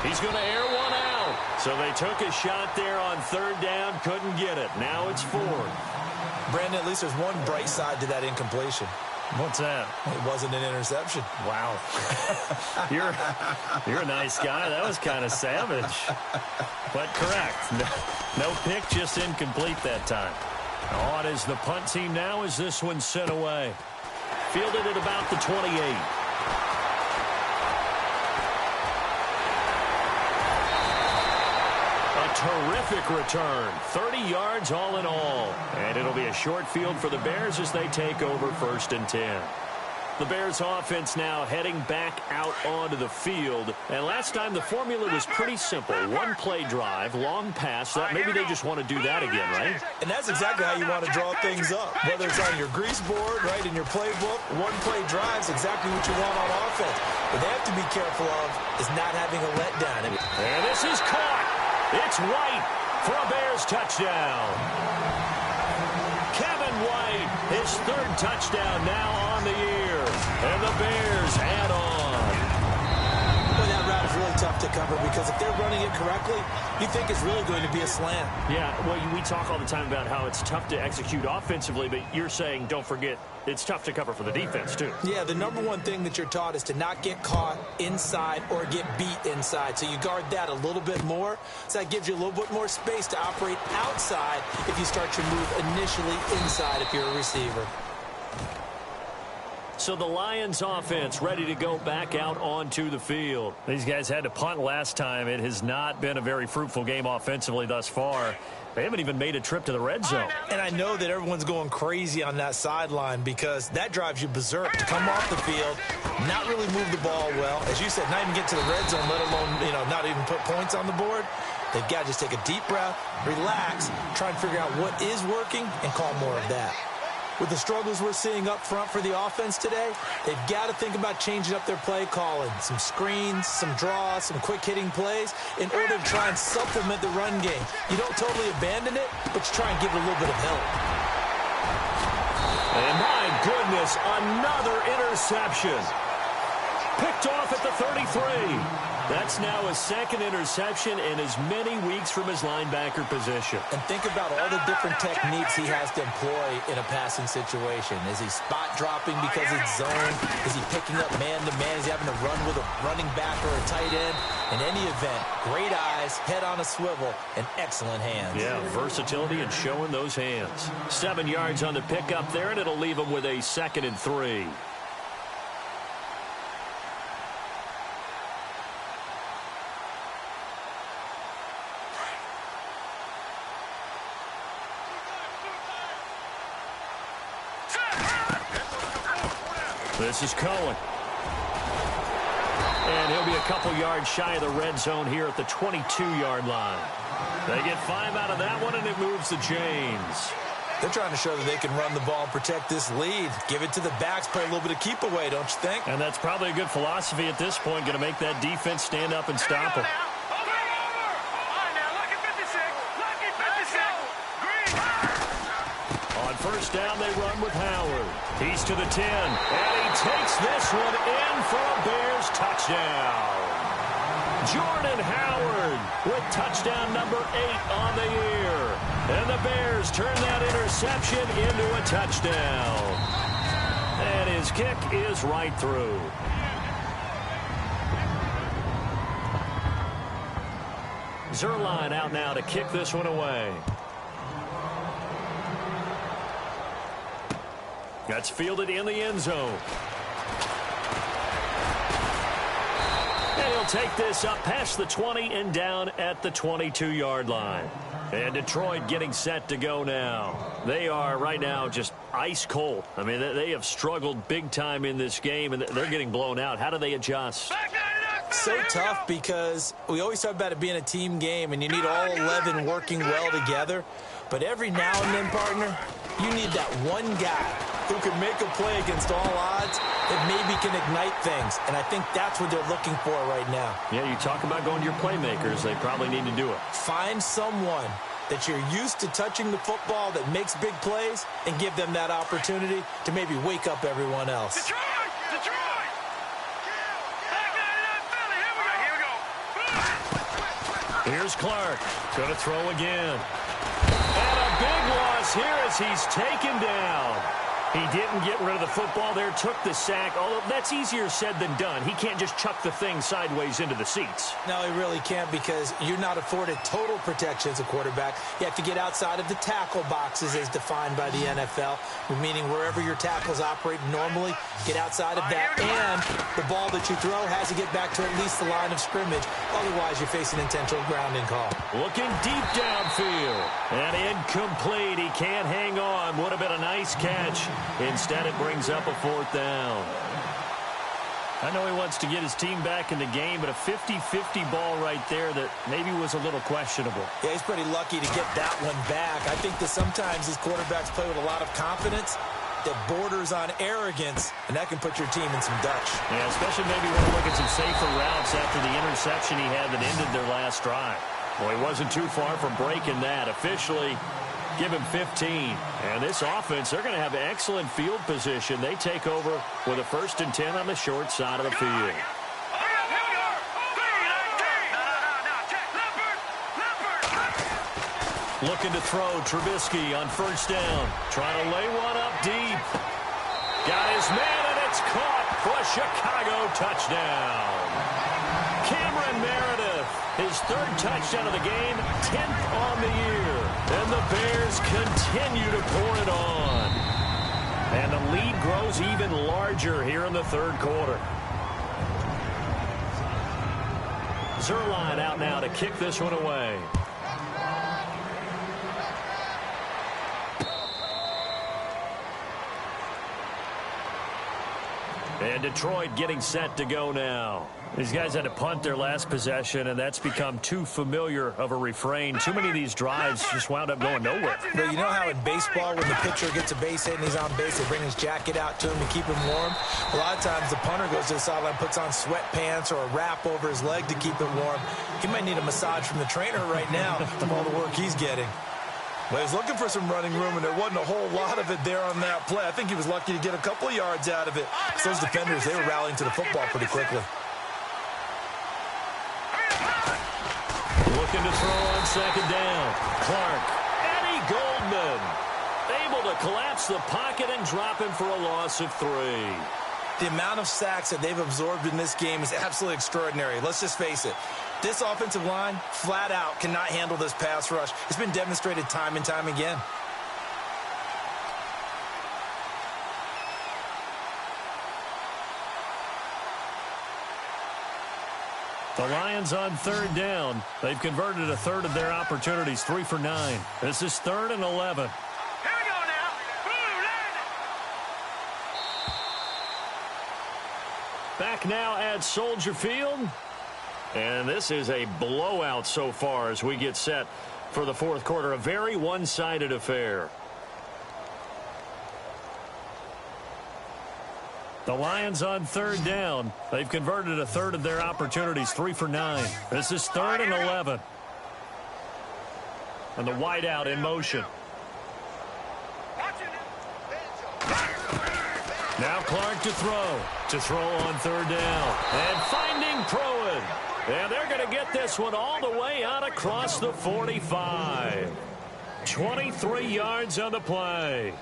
He's going to air one out. So they took a shot there on third down. Couldn't get it. Now it's 4th. Brandon, at least there's one bright side to that incompletion. What's that? It wasn't an interception. Wow. You're a nice guy. That was kind of savage. But correct. No pick, just incomplete that time. On is the punt team now as this one's sent away. Fielded at about the 28. Terrific return. 30 yards all in all. And it'll be a short field for the Bears as they take over 1st and 10. The Bears offense now heading back out onto the field. And last time the formula was pretty simple. One play drive, long pass. That maybe they just want to do that again, right? And that's exactly how you want to draw things up. Whether it's on your grease board, right, in your playbook, one play drive is exactly what you want on offense. What they have to be careful of is not having a letdown. And this is caught. It's White for a Bears touchdown. Kevin White, his 3rd touchdown now on the year. And the Bears add on. Well, that route is really tough to cover because if they're running it correctly, you think it's really going to be a slant. Yeah, well, we talk all the time about how it's tough to execute offensively, but you're saying, don't forget, it's tough to cover for the defense, too. Yeah, the number one thing that you're taught is to not get caught inside or get beat inside. So you guard that a little bit more. So that gives you a little bit more space to operate outside if you start your move initially inside if you're a receiver. So the Lions offense ready to go back out onto the field. These guys had to punt last time. It has not been a very fruitful game offensively thus far. They haven't even made a trip to the red zone. And I know that everyone's going crazy on that sideline because that drives you berserk to come off the field, not really move the ball well. As you said, not even get to the red zone, let alone, not even put points on the board. They've got to just take a deep breath, relax, try and figure out what is working and call more of that. With the struggles we're seeing up front for the offense today, they've got to think about changing up their play calling. Some screens, some draws, some quick-hitting plays in order to try and supplement the run game. You don't totally abandon it, but you try and give it a little bit of help. And my goodness, another interception. Picked off at the 33. That's now his second interception in as many weeks from his linebacker position. And think about all the different techniques he has to employ in a passing situation. Is he spot dropping because it's zone? Is he picking up man-to-man? Is he having to run with a running back or a tight end? In any event, great eyes, head on a swivel, and excellent hands. Yeah, versatility and showing those hands. 7 yards on the pickup there, and it'll leave him with a 2nd and 3. This is Cohen. And he'll be a couple yards shy of the red zone here at the 22-yard line. They get 5 out of that one, and it moves to James. They're trying to show that they can run the ball and protect this lead. Give it to the backs, play a little bit of keep away, don't you think? And that's probably a good philosophy at this point, going to make that defense stand up and stop them. On first down, they run with Howard. He's to the 10, and he takes this one in for a Bears touchdown. Jordan Howard with touchdown number 8 on the year. And the Bears turn that interception into a touchdown. And his kick is right through. Zuerlein out now to kick this one away. That's fielded in the end zone. And he'll take this up past the 20 and down at the 22-yard line. And Detroit getting set to go now. They are right now just ice cold. I mean, they have struggled big time in this game, and they're getting blown out. How do they adjust? So tough because we always talk about it being a team game, and you need all 11 working well together. But every now and then, partner, you need that one guy who can make a play against all odds that maybe can ignite things. And I think that's what they're looking for right now. Yeah, you talk about going to your playmakers. They probably need to do it. Find someone that you're used to touching the football that makes big plays and give them that opportunity to maybe wake up everyone else. Detroit! Detroit! Here we go. Here's Clark. Going to throw again. And a big loss here as he's taken down. He didn't get rid of the football there, took the sack, although that's easier said than done. He can't just chuck the thing sideways into the seats. No, he really can't because you're not afforded total protection as a quarterback. You have to get outside of the tackle boxes as defined by the NFL, meaning wherever your tackles operate normally, get outside of that, and the ball that you throw has to get back to at least the line of scrimmage. Otherwise, you're facing intentional grounding call. Looking deep downfield, and incomplete. He can't hang on. Would have been a nice catch. Instead, it brings up a 4th down. I know he wants to get his team back in the game, but a 50-50 ball right there that maybe was a little questionable. Yeah, he's pretty lucky to get that one back. I think that sometimes these quarterbacks play with a lot of confidence that borders on arrogance, and that can put your team in some Dutch. Yeah, especially maybe when you look at some safer routes after the interception he had that ended their last drive. Well, he wasn't too far from breaking that. Officially, give him 15. And this offense, they're going to have excellent field position. They take over with a 1st and 10 on the short side of the field. Looking to throw, Trubisky on 1st down. Trying to lay one up deep. Got his man, and it's caught for a Chicago touchdown. Cameron Meredith, his 3rd touchdown of the game, 10th on the year. And the Bears continue to pour it on. And the lead grows even larger here in the 3rd quarter. Zuerlein out now to kick this one away. And Detroit getting set to go now. These guys had to punt their last possession, and that's become too familiar of a refrain. Too many of these drives just wound up going nowhere. But you know how in baseball, when the pitcher gets a base hit and he's on base, they bring his jacket out to him to keep him warm? A lot of times the punter goes to the sideline, puts on sweatpants or a wrap over his leg to keep it warm. He might need a massage from the trainer right now from all the work he's getting. Well, he was looking for some running room, and there wasn't a whole lot of it there on that play. I think he was lucky to get a couple of yards out of it. Those defenders, they were rallying to the football pretty quickly. Looking to throw on second down. Clark. Eddie Goldman able to collapse the pocket and drop him for a loss of 3. The amount of sacks that they've absorbed in this game is absolutely extraordinary. Let's just face it. This offensive line, flat out, cannot handle this pass rush. It's been demonstrated time and time again. The Lions on third down. They've converted a third of their opportunities, 3 for 9. This is 3rd and 11. Here we go now. Blue line. Back now at Soldier Field. And this is a blowout so far as we get set for the fourth quarter. A very one-sided affair. The Lions on third down. They've converted a third of their opportunities, 3 for 9. This is 3rd and 11. And the wideout in motion. Now Clark to throw. To throw on third down. And finding Pruitt. And they're going to get this one all the way out across the 45. 23 yards on the play.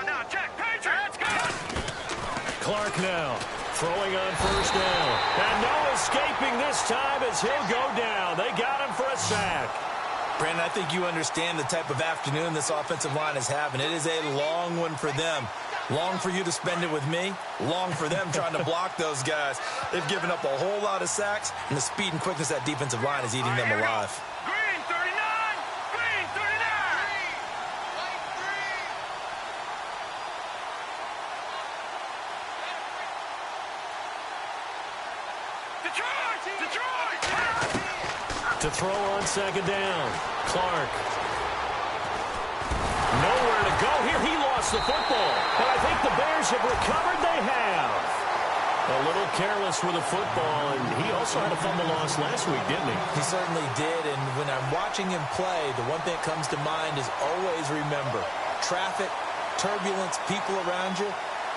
No. Check. Patriots, go. Clark now throwing on first down. And no escaping this time as he'll go down. They got him for a sack. Brandon, I think you understand the type of afternoon this offensive line is having. It is a long one for them. Long for you to spend it with me. Long for them trying to block those guys. They've given up a whole lot of sacks, and the speed and quickness of that defensive line is eating them alive. Green 39. Green 39. Detroit. To throw on second down. Clark. Nowhere to go here. He lost the football. But I think the Bears have recovered. They have. A little careless with the football, and he also had a fumble loss last week, didn't he? He certainly did, and when I'm watching him play, the one thing that comes to mind is always remember, traffic, turbulence, people around you,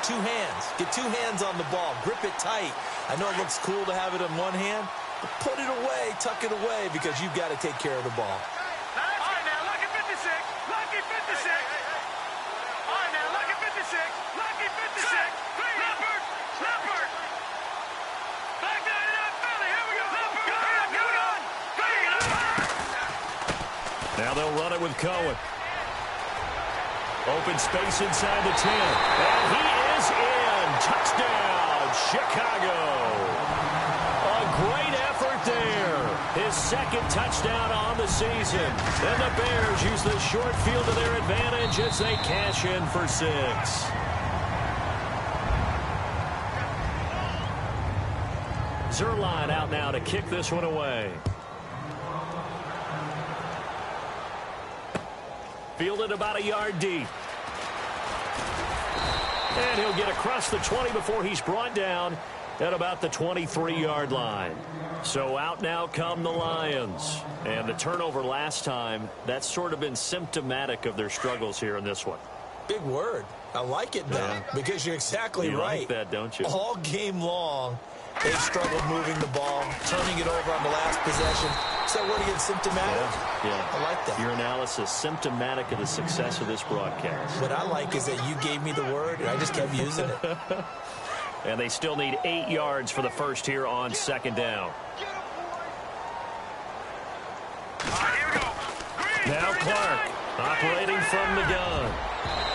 2 hands. Get 2 hands on the ball. Grip it tight. I know it looks cool to have it in one hand, but put it away, tuck it away, because you've got to take care of the ball. All right, now, lucky 56. Lucky 56. All right, now, lucky 56. Lucky 56. Leopard. Back 99 Philly. Here we go. Leopard. Now they'll run it with Cohen. Open space inside the 10. And he is in. Touchdown, Chicago. A great effort there. His 2nd touchdown on the season. And the Bears use the short field to their advantage as they cash in for 6. Zerline out now to kick this one away. Fielded about a yard deep. And he'll get across the 20 before he's brought down at about the 23-yard line. So out now come the Lions. And the turnover last time, that's sort of been symptomatic of their struggles here in this one. Big word. I like it, though, because you're exactly right. You like that, don't you? All game long, they've struggled moving the ball, turning it over on the last possession. Is that word again, symptomatic? Yeah. I like that. Your analysis, symptomatic of the success of this broadcast. What I like is that you gave me the word, and I just kept using it. And they still need 8 yards for the first here on second down. Now Clark operating from the gun.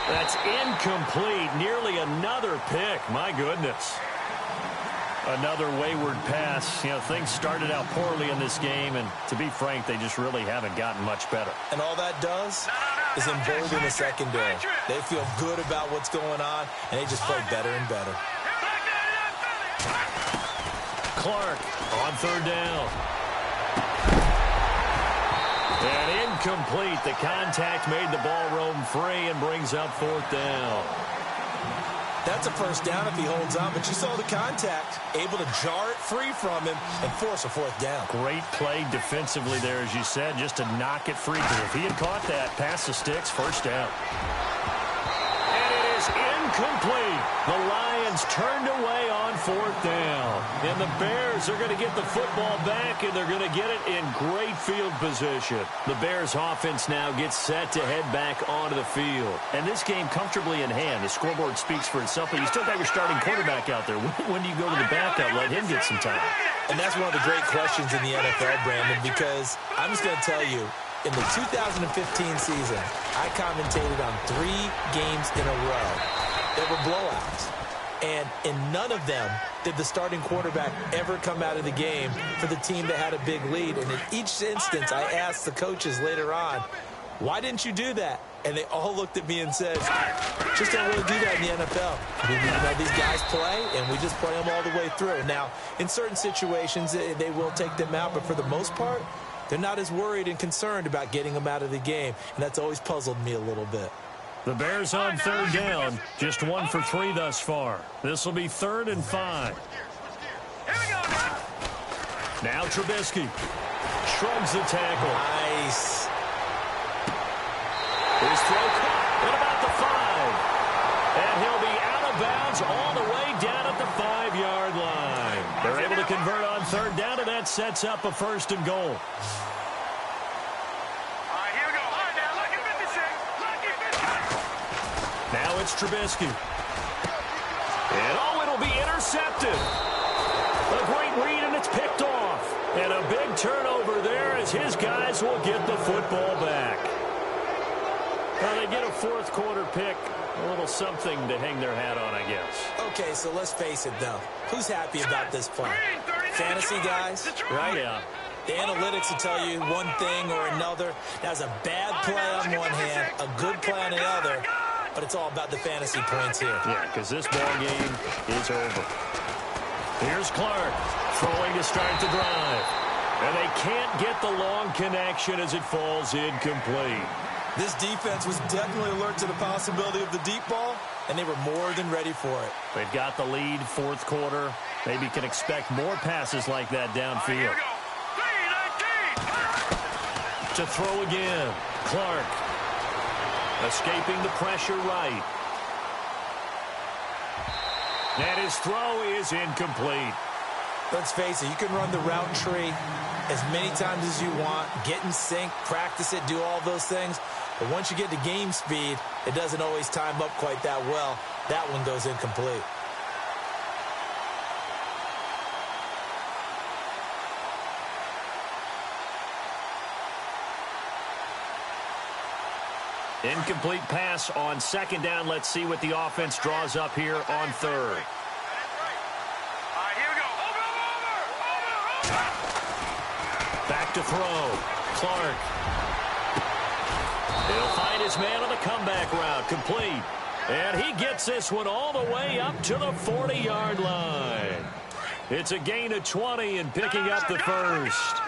That's incomplete. Nearly another pick. My goodness. Another wayward pass. You know, things started out poorly in this game, and to be frank, they just really haven't gotten much better. And all that does is embolden the secondary. They feel good about what's going on, and they just play better and better. Clark on third down. And incomplete. The contact made the ball roam free and brings up 4th down. That's a first down if he holds on, but you saw the contact, able to jar it free from him and force a fourth down. Great play defensively there, as you said, just to knock it free. Because if he had caught that, pass the sticks, first down. And it is incomplete. The Lions turned away on fourth down. And the Bears are going to get the football back, and they're going to get it in great field position. The Bears offense now gets set to head back onto the field. And this game comfortably in hand. The scoreboard speaks for itself, but you still got your starting quarterback out there. When do you go to the backup? Let him get some time. And that's one of the great questions in the NFL, Brandon, because I'm just going to tell you, in the 2015 season, I commentated on 3 games in a row that were blowouts. And in none of them did the starting quarterback ever come out of the game for the team that had a big lead. And in each instance, I asked the coaches later on, why didn't you do that? And they all looked at me and said, just don't really do that in the NFL. These guys play, and we just play them all the way through. Now, in certain situations, they will take them out, but for the most part, they're not as worried and concerned about getting them out of the game. And that's always puzzled me a little bit. The Bears on third down, just 1 for 3 thus far. This will be 3rd and 5. Now Trubisky shrugs the tackle. Nice. His throw caught at about the 5. And he'll be out of bounds all the way down at the 5-yard line. They're able to convert on third down, and that sets up a 1st and goal. Now it's Trubisky. And it'll be intercepted. A great read, and it's picked off. And a big turnover there as his guys will get the football back. Now they get a 4th quarter pick. A little something to hang their hat on, I guess. Okay, so let's face it, though. Who's happy about this play? Fantasy guys, right? Yeah. The analytics will tell you one thing or another. That's a bad play on one hand, a good play on the other. But it's all about the fantasy points here. Yeah, because this ball game is over. Here's Clark throwing to start the drive. And they can't get the long connection as it falls incomplete. This defense was definitely alert to the possibility of the deep ball, and they were more than ready for it. They've got the lead, 4th quarter. Maybe can expect more passes like that downfield. To throw again, Clark. Escaping the pressure right. And his throw is incomplete. Let's face it, you can run the route tree as many times as you want, get in sync, practice it, do all those things. But once you get to game speed, it doesn't always time up quite that well. That one goes incomplete. Incomplete pass on 2nd down. Let's see what the offense draws up here on 3rd. Back to throw. Clark. He'll find his man on the comeback route. Complete. And he gets this one all the way up to the 40-yard line. It's a gain of 20 and picking up the 1st.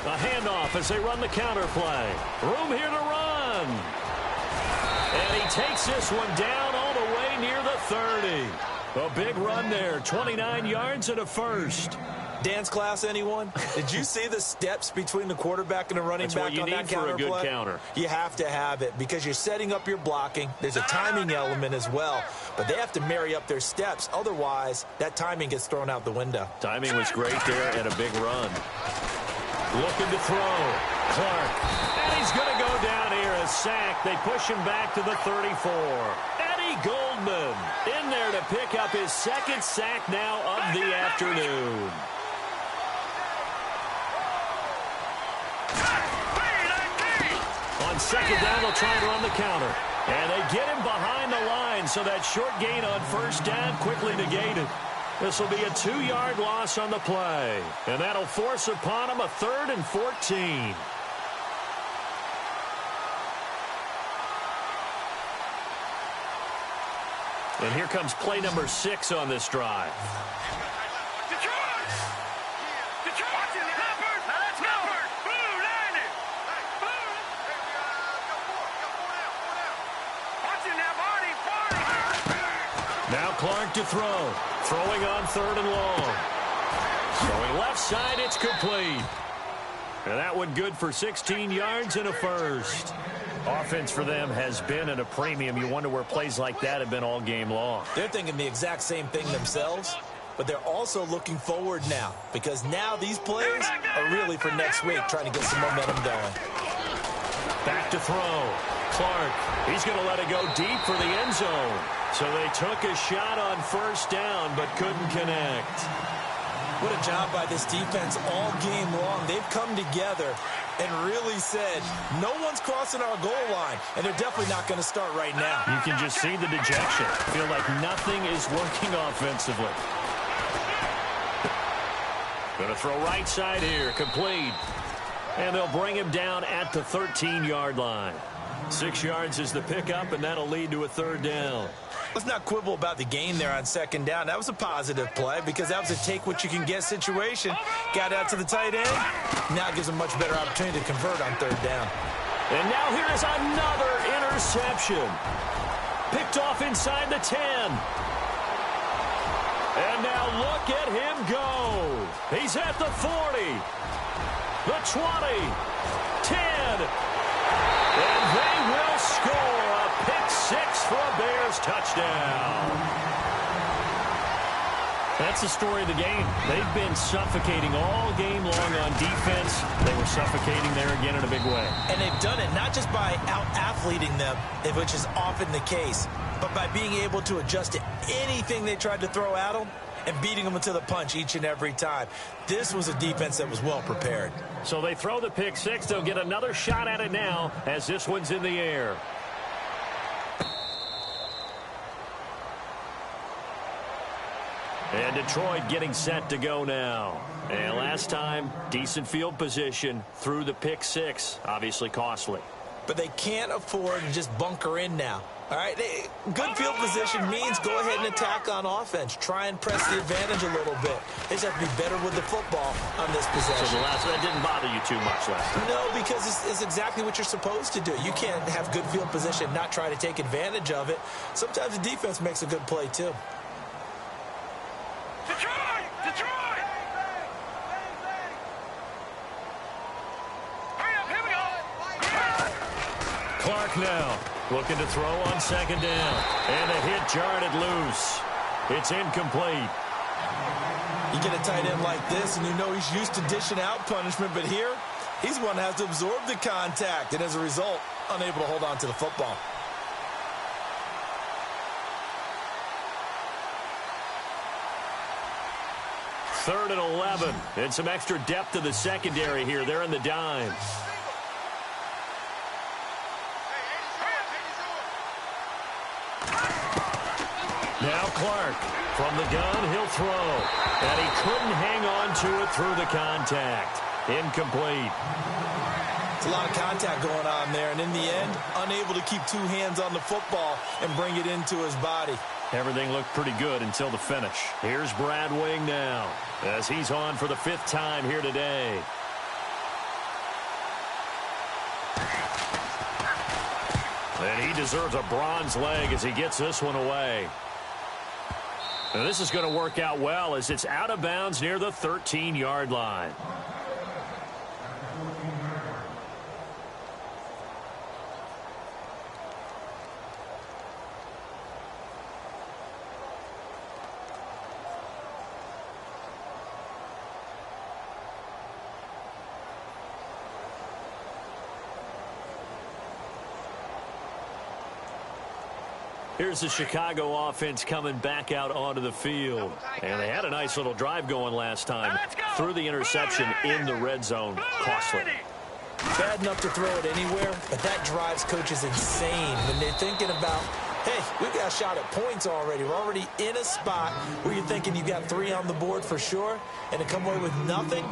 A handoff as they run the counter play. Room here to run. And he takes this one down all the way near the 30. A big run there, 29 yards and a 1st. Dance class, anyone? Did you see the steps between the quarterback and the running back on that counter play? That's what you need for a good counter. You have to have it because you're setting up your blocking. There's a timing element as well, but they have to marry up their steps. Otherwise, that timing gets thrown out the window. Timing was great there and a big run. Looking to throw. Clark. And he's going to go down here. A sack. They push him back to the 34. Eddie Goldman in there to pick up his 2nd sack now of the afternoon. On 2nd down, they'll try and run the counter. And they get him behind the line, so that short gain on 1st down quickly negated. This will be a 2-yard loss on the play. And that'll force upon him a 3rd and 14. And here comes play number 6 on this drive. Clark to throw. Throwing on 3rd and long. Going left side, it's complete. And that one good for 16 yards and a first. Offense for them has been at a premium. You wonder where plays like that have been all game long. They're thinking the exact same thing themselves, but they're also looking forward now because now these plays are really for next week, trying to get some momentum going. Back to throw. Clark, he's going to let it go deep for the end zone. So they took a shot on 1st down but couldn't connect. What a job by this defense all game long. They've come together and really said, no one's crossing our goal line, and they're definitely not going to start right now. You can just see the dejection. Feel like nothing is working offensively. Going to throw right side here, complete. And they'll bring him down at the 13-yard line. 6 yards is the pickup, and that'll lead to a 3rd down. Let's not quibble about the gain there on 2nd down. That was a positive play because that was a take-what-you-can-get situation. Got out to the tight end. Now it gives them a much better opportunity to convert on 3rd down. And now here is another interception. Picked off inside the 10. And now look at him go. He's at the 40, the 20, 10. And they will score a pick 6 for a Bears touchdown. That's the story of the game. They've been suffocating all game long on defense. They were suffocating there again in a big way. And they've done it not just by out-athleting them, which is often the case, but by being able to adjust to anything they tried to throw at them and beating them to the punch each and every time. This was a defense that was well prepared. So they throw the pick 6. They'll get another shot at it now as this one's in the air. And Detroit getting set to go now. And last time, decent field position through the pick 6. Obviously costly. But they can't afford to just bunker in now. All right, good field position means go ahead and attack on offense. Try and press the advantage a little bit. They just have to be better with the football on this possession. So that didn't bother you too much last time? No, because it's exactly what you're supposed to do. You can't have good field position and not try to take advantage of it. Sometimes the defense makes a good play, too. Detroit! Detroit! Hurry up, here we go! Clark now looking to throw on 2nd down. And a hit jarred it loose. It's incomplete. You get a tight end like this, and you know he's used to dishing out punishment, but here, he's one that has to absorb the contact, and as a result, unable to hold on to the football. Third and 11. And some extra depth to the secondary here. They're in the dime. Now Clark from the gun, he'll throw. And he couldn't hang on to it through the contact. Incomplete. It's a lot of contact going on there, and in the end, unable to keep 2 hands on the football and bring it into his body. Everything looked pretty good until the finish. Here's Brad Wing now as he's on for the 5th time here today. And he deserves a bronze leg as he gets this one away. Now this is going to work out well as it's out of bounds near the 13-yard line. Here's the Chicago offense coming back out onto the field. And they had a nice little drive going last time. Threw the interception in the red zone. Costly. Bad enough to throw it anywhere, but that drives coaches insane when they're thinking about, hey, we've got a shot at points already. We're already in a spot where you're thinking you've got 3 on the board for sure, and to come away with nothing,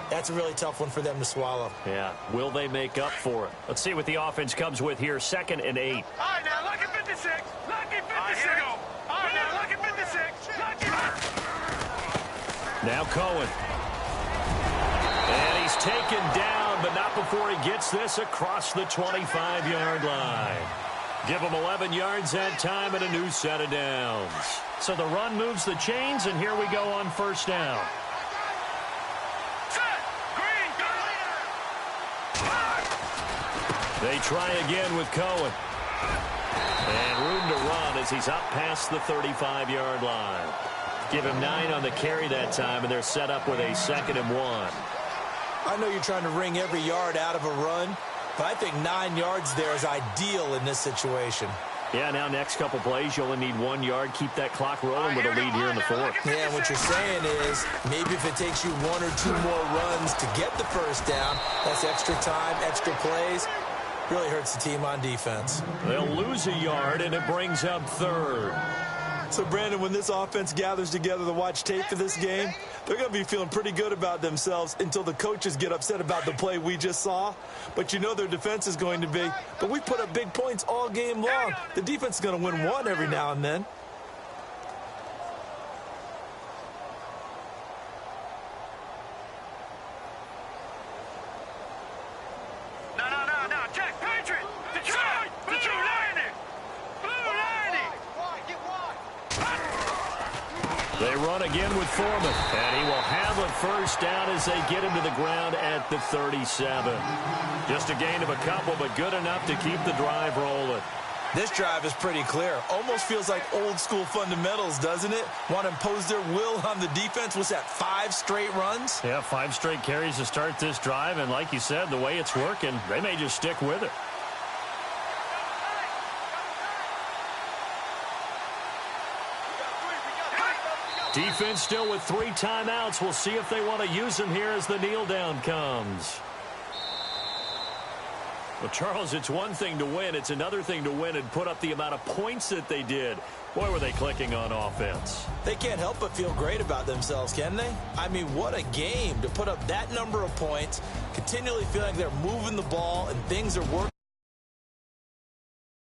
that's a really tough one for them to swallow. Yeah. Will they make up for it? Let's see what the offense comes with here. 2nd and 8. All right, now look at 56. Lucky 56. All right, now look at 56. Lucky. Now Cohen. And he's taken down, but not before he gets this across the 25-yard line. Give them 11 yards that time and a new set of downs. So the run moves the chains, and here we go on first down. They try again with Cohen. And room to run as he's up past the 35-yard line. Give him 9 on the carry that time, and they're set up with a 2nd and 1. I know you're trying to wring every yard out of a run, but I think 9 yards there is ideal in this situation. Yeah, now next couple plays, you only need 1 yard. Keep that clock rolling with a lead here in the 4th. Yeah, and what you're saying is maybe if it takes you 1 or 2 more runs to get the first down, that's extra time, extra plays. Really hurts the team on defense. They'll lose a yard, and it brings up 3rd. So, Brandon, when this offense gathers together to watch tape for this game, they're going to be feeling pretty good about themselves until the coaches get upset about the play we just saw. But you know their defense is going to be. But we put up big points all game long. The defense is going to win one every now and then. No, check, Patriot! Detroit! Blue Lightning! Blue Lightning! They run again with Foreman, and he will have a first down as they get him to the ground at the 37. Just a gain of a couple, but good enough to keep the drive rolling. This drive is pretty clear. Almost feels like old school fundamentals, doesn't it? Want to impose their will on the defense. Was that 5 straight runs? Yeah, 5 straight carries to start this drive, and like you said, the way it's working, they may just stick with it. Defense still with 3 timeouts. We'll see if they want to use them here as the kneel down comes. Well, Charles, it's one thing to win. It's another thing to win and put up the amount of points that they did. Boy, were they clicking on offense. They can't help but feel great about themselves, can they? I mean, what a game to put up that number of points, continually feeling like they're moving the ball and things are working.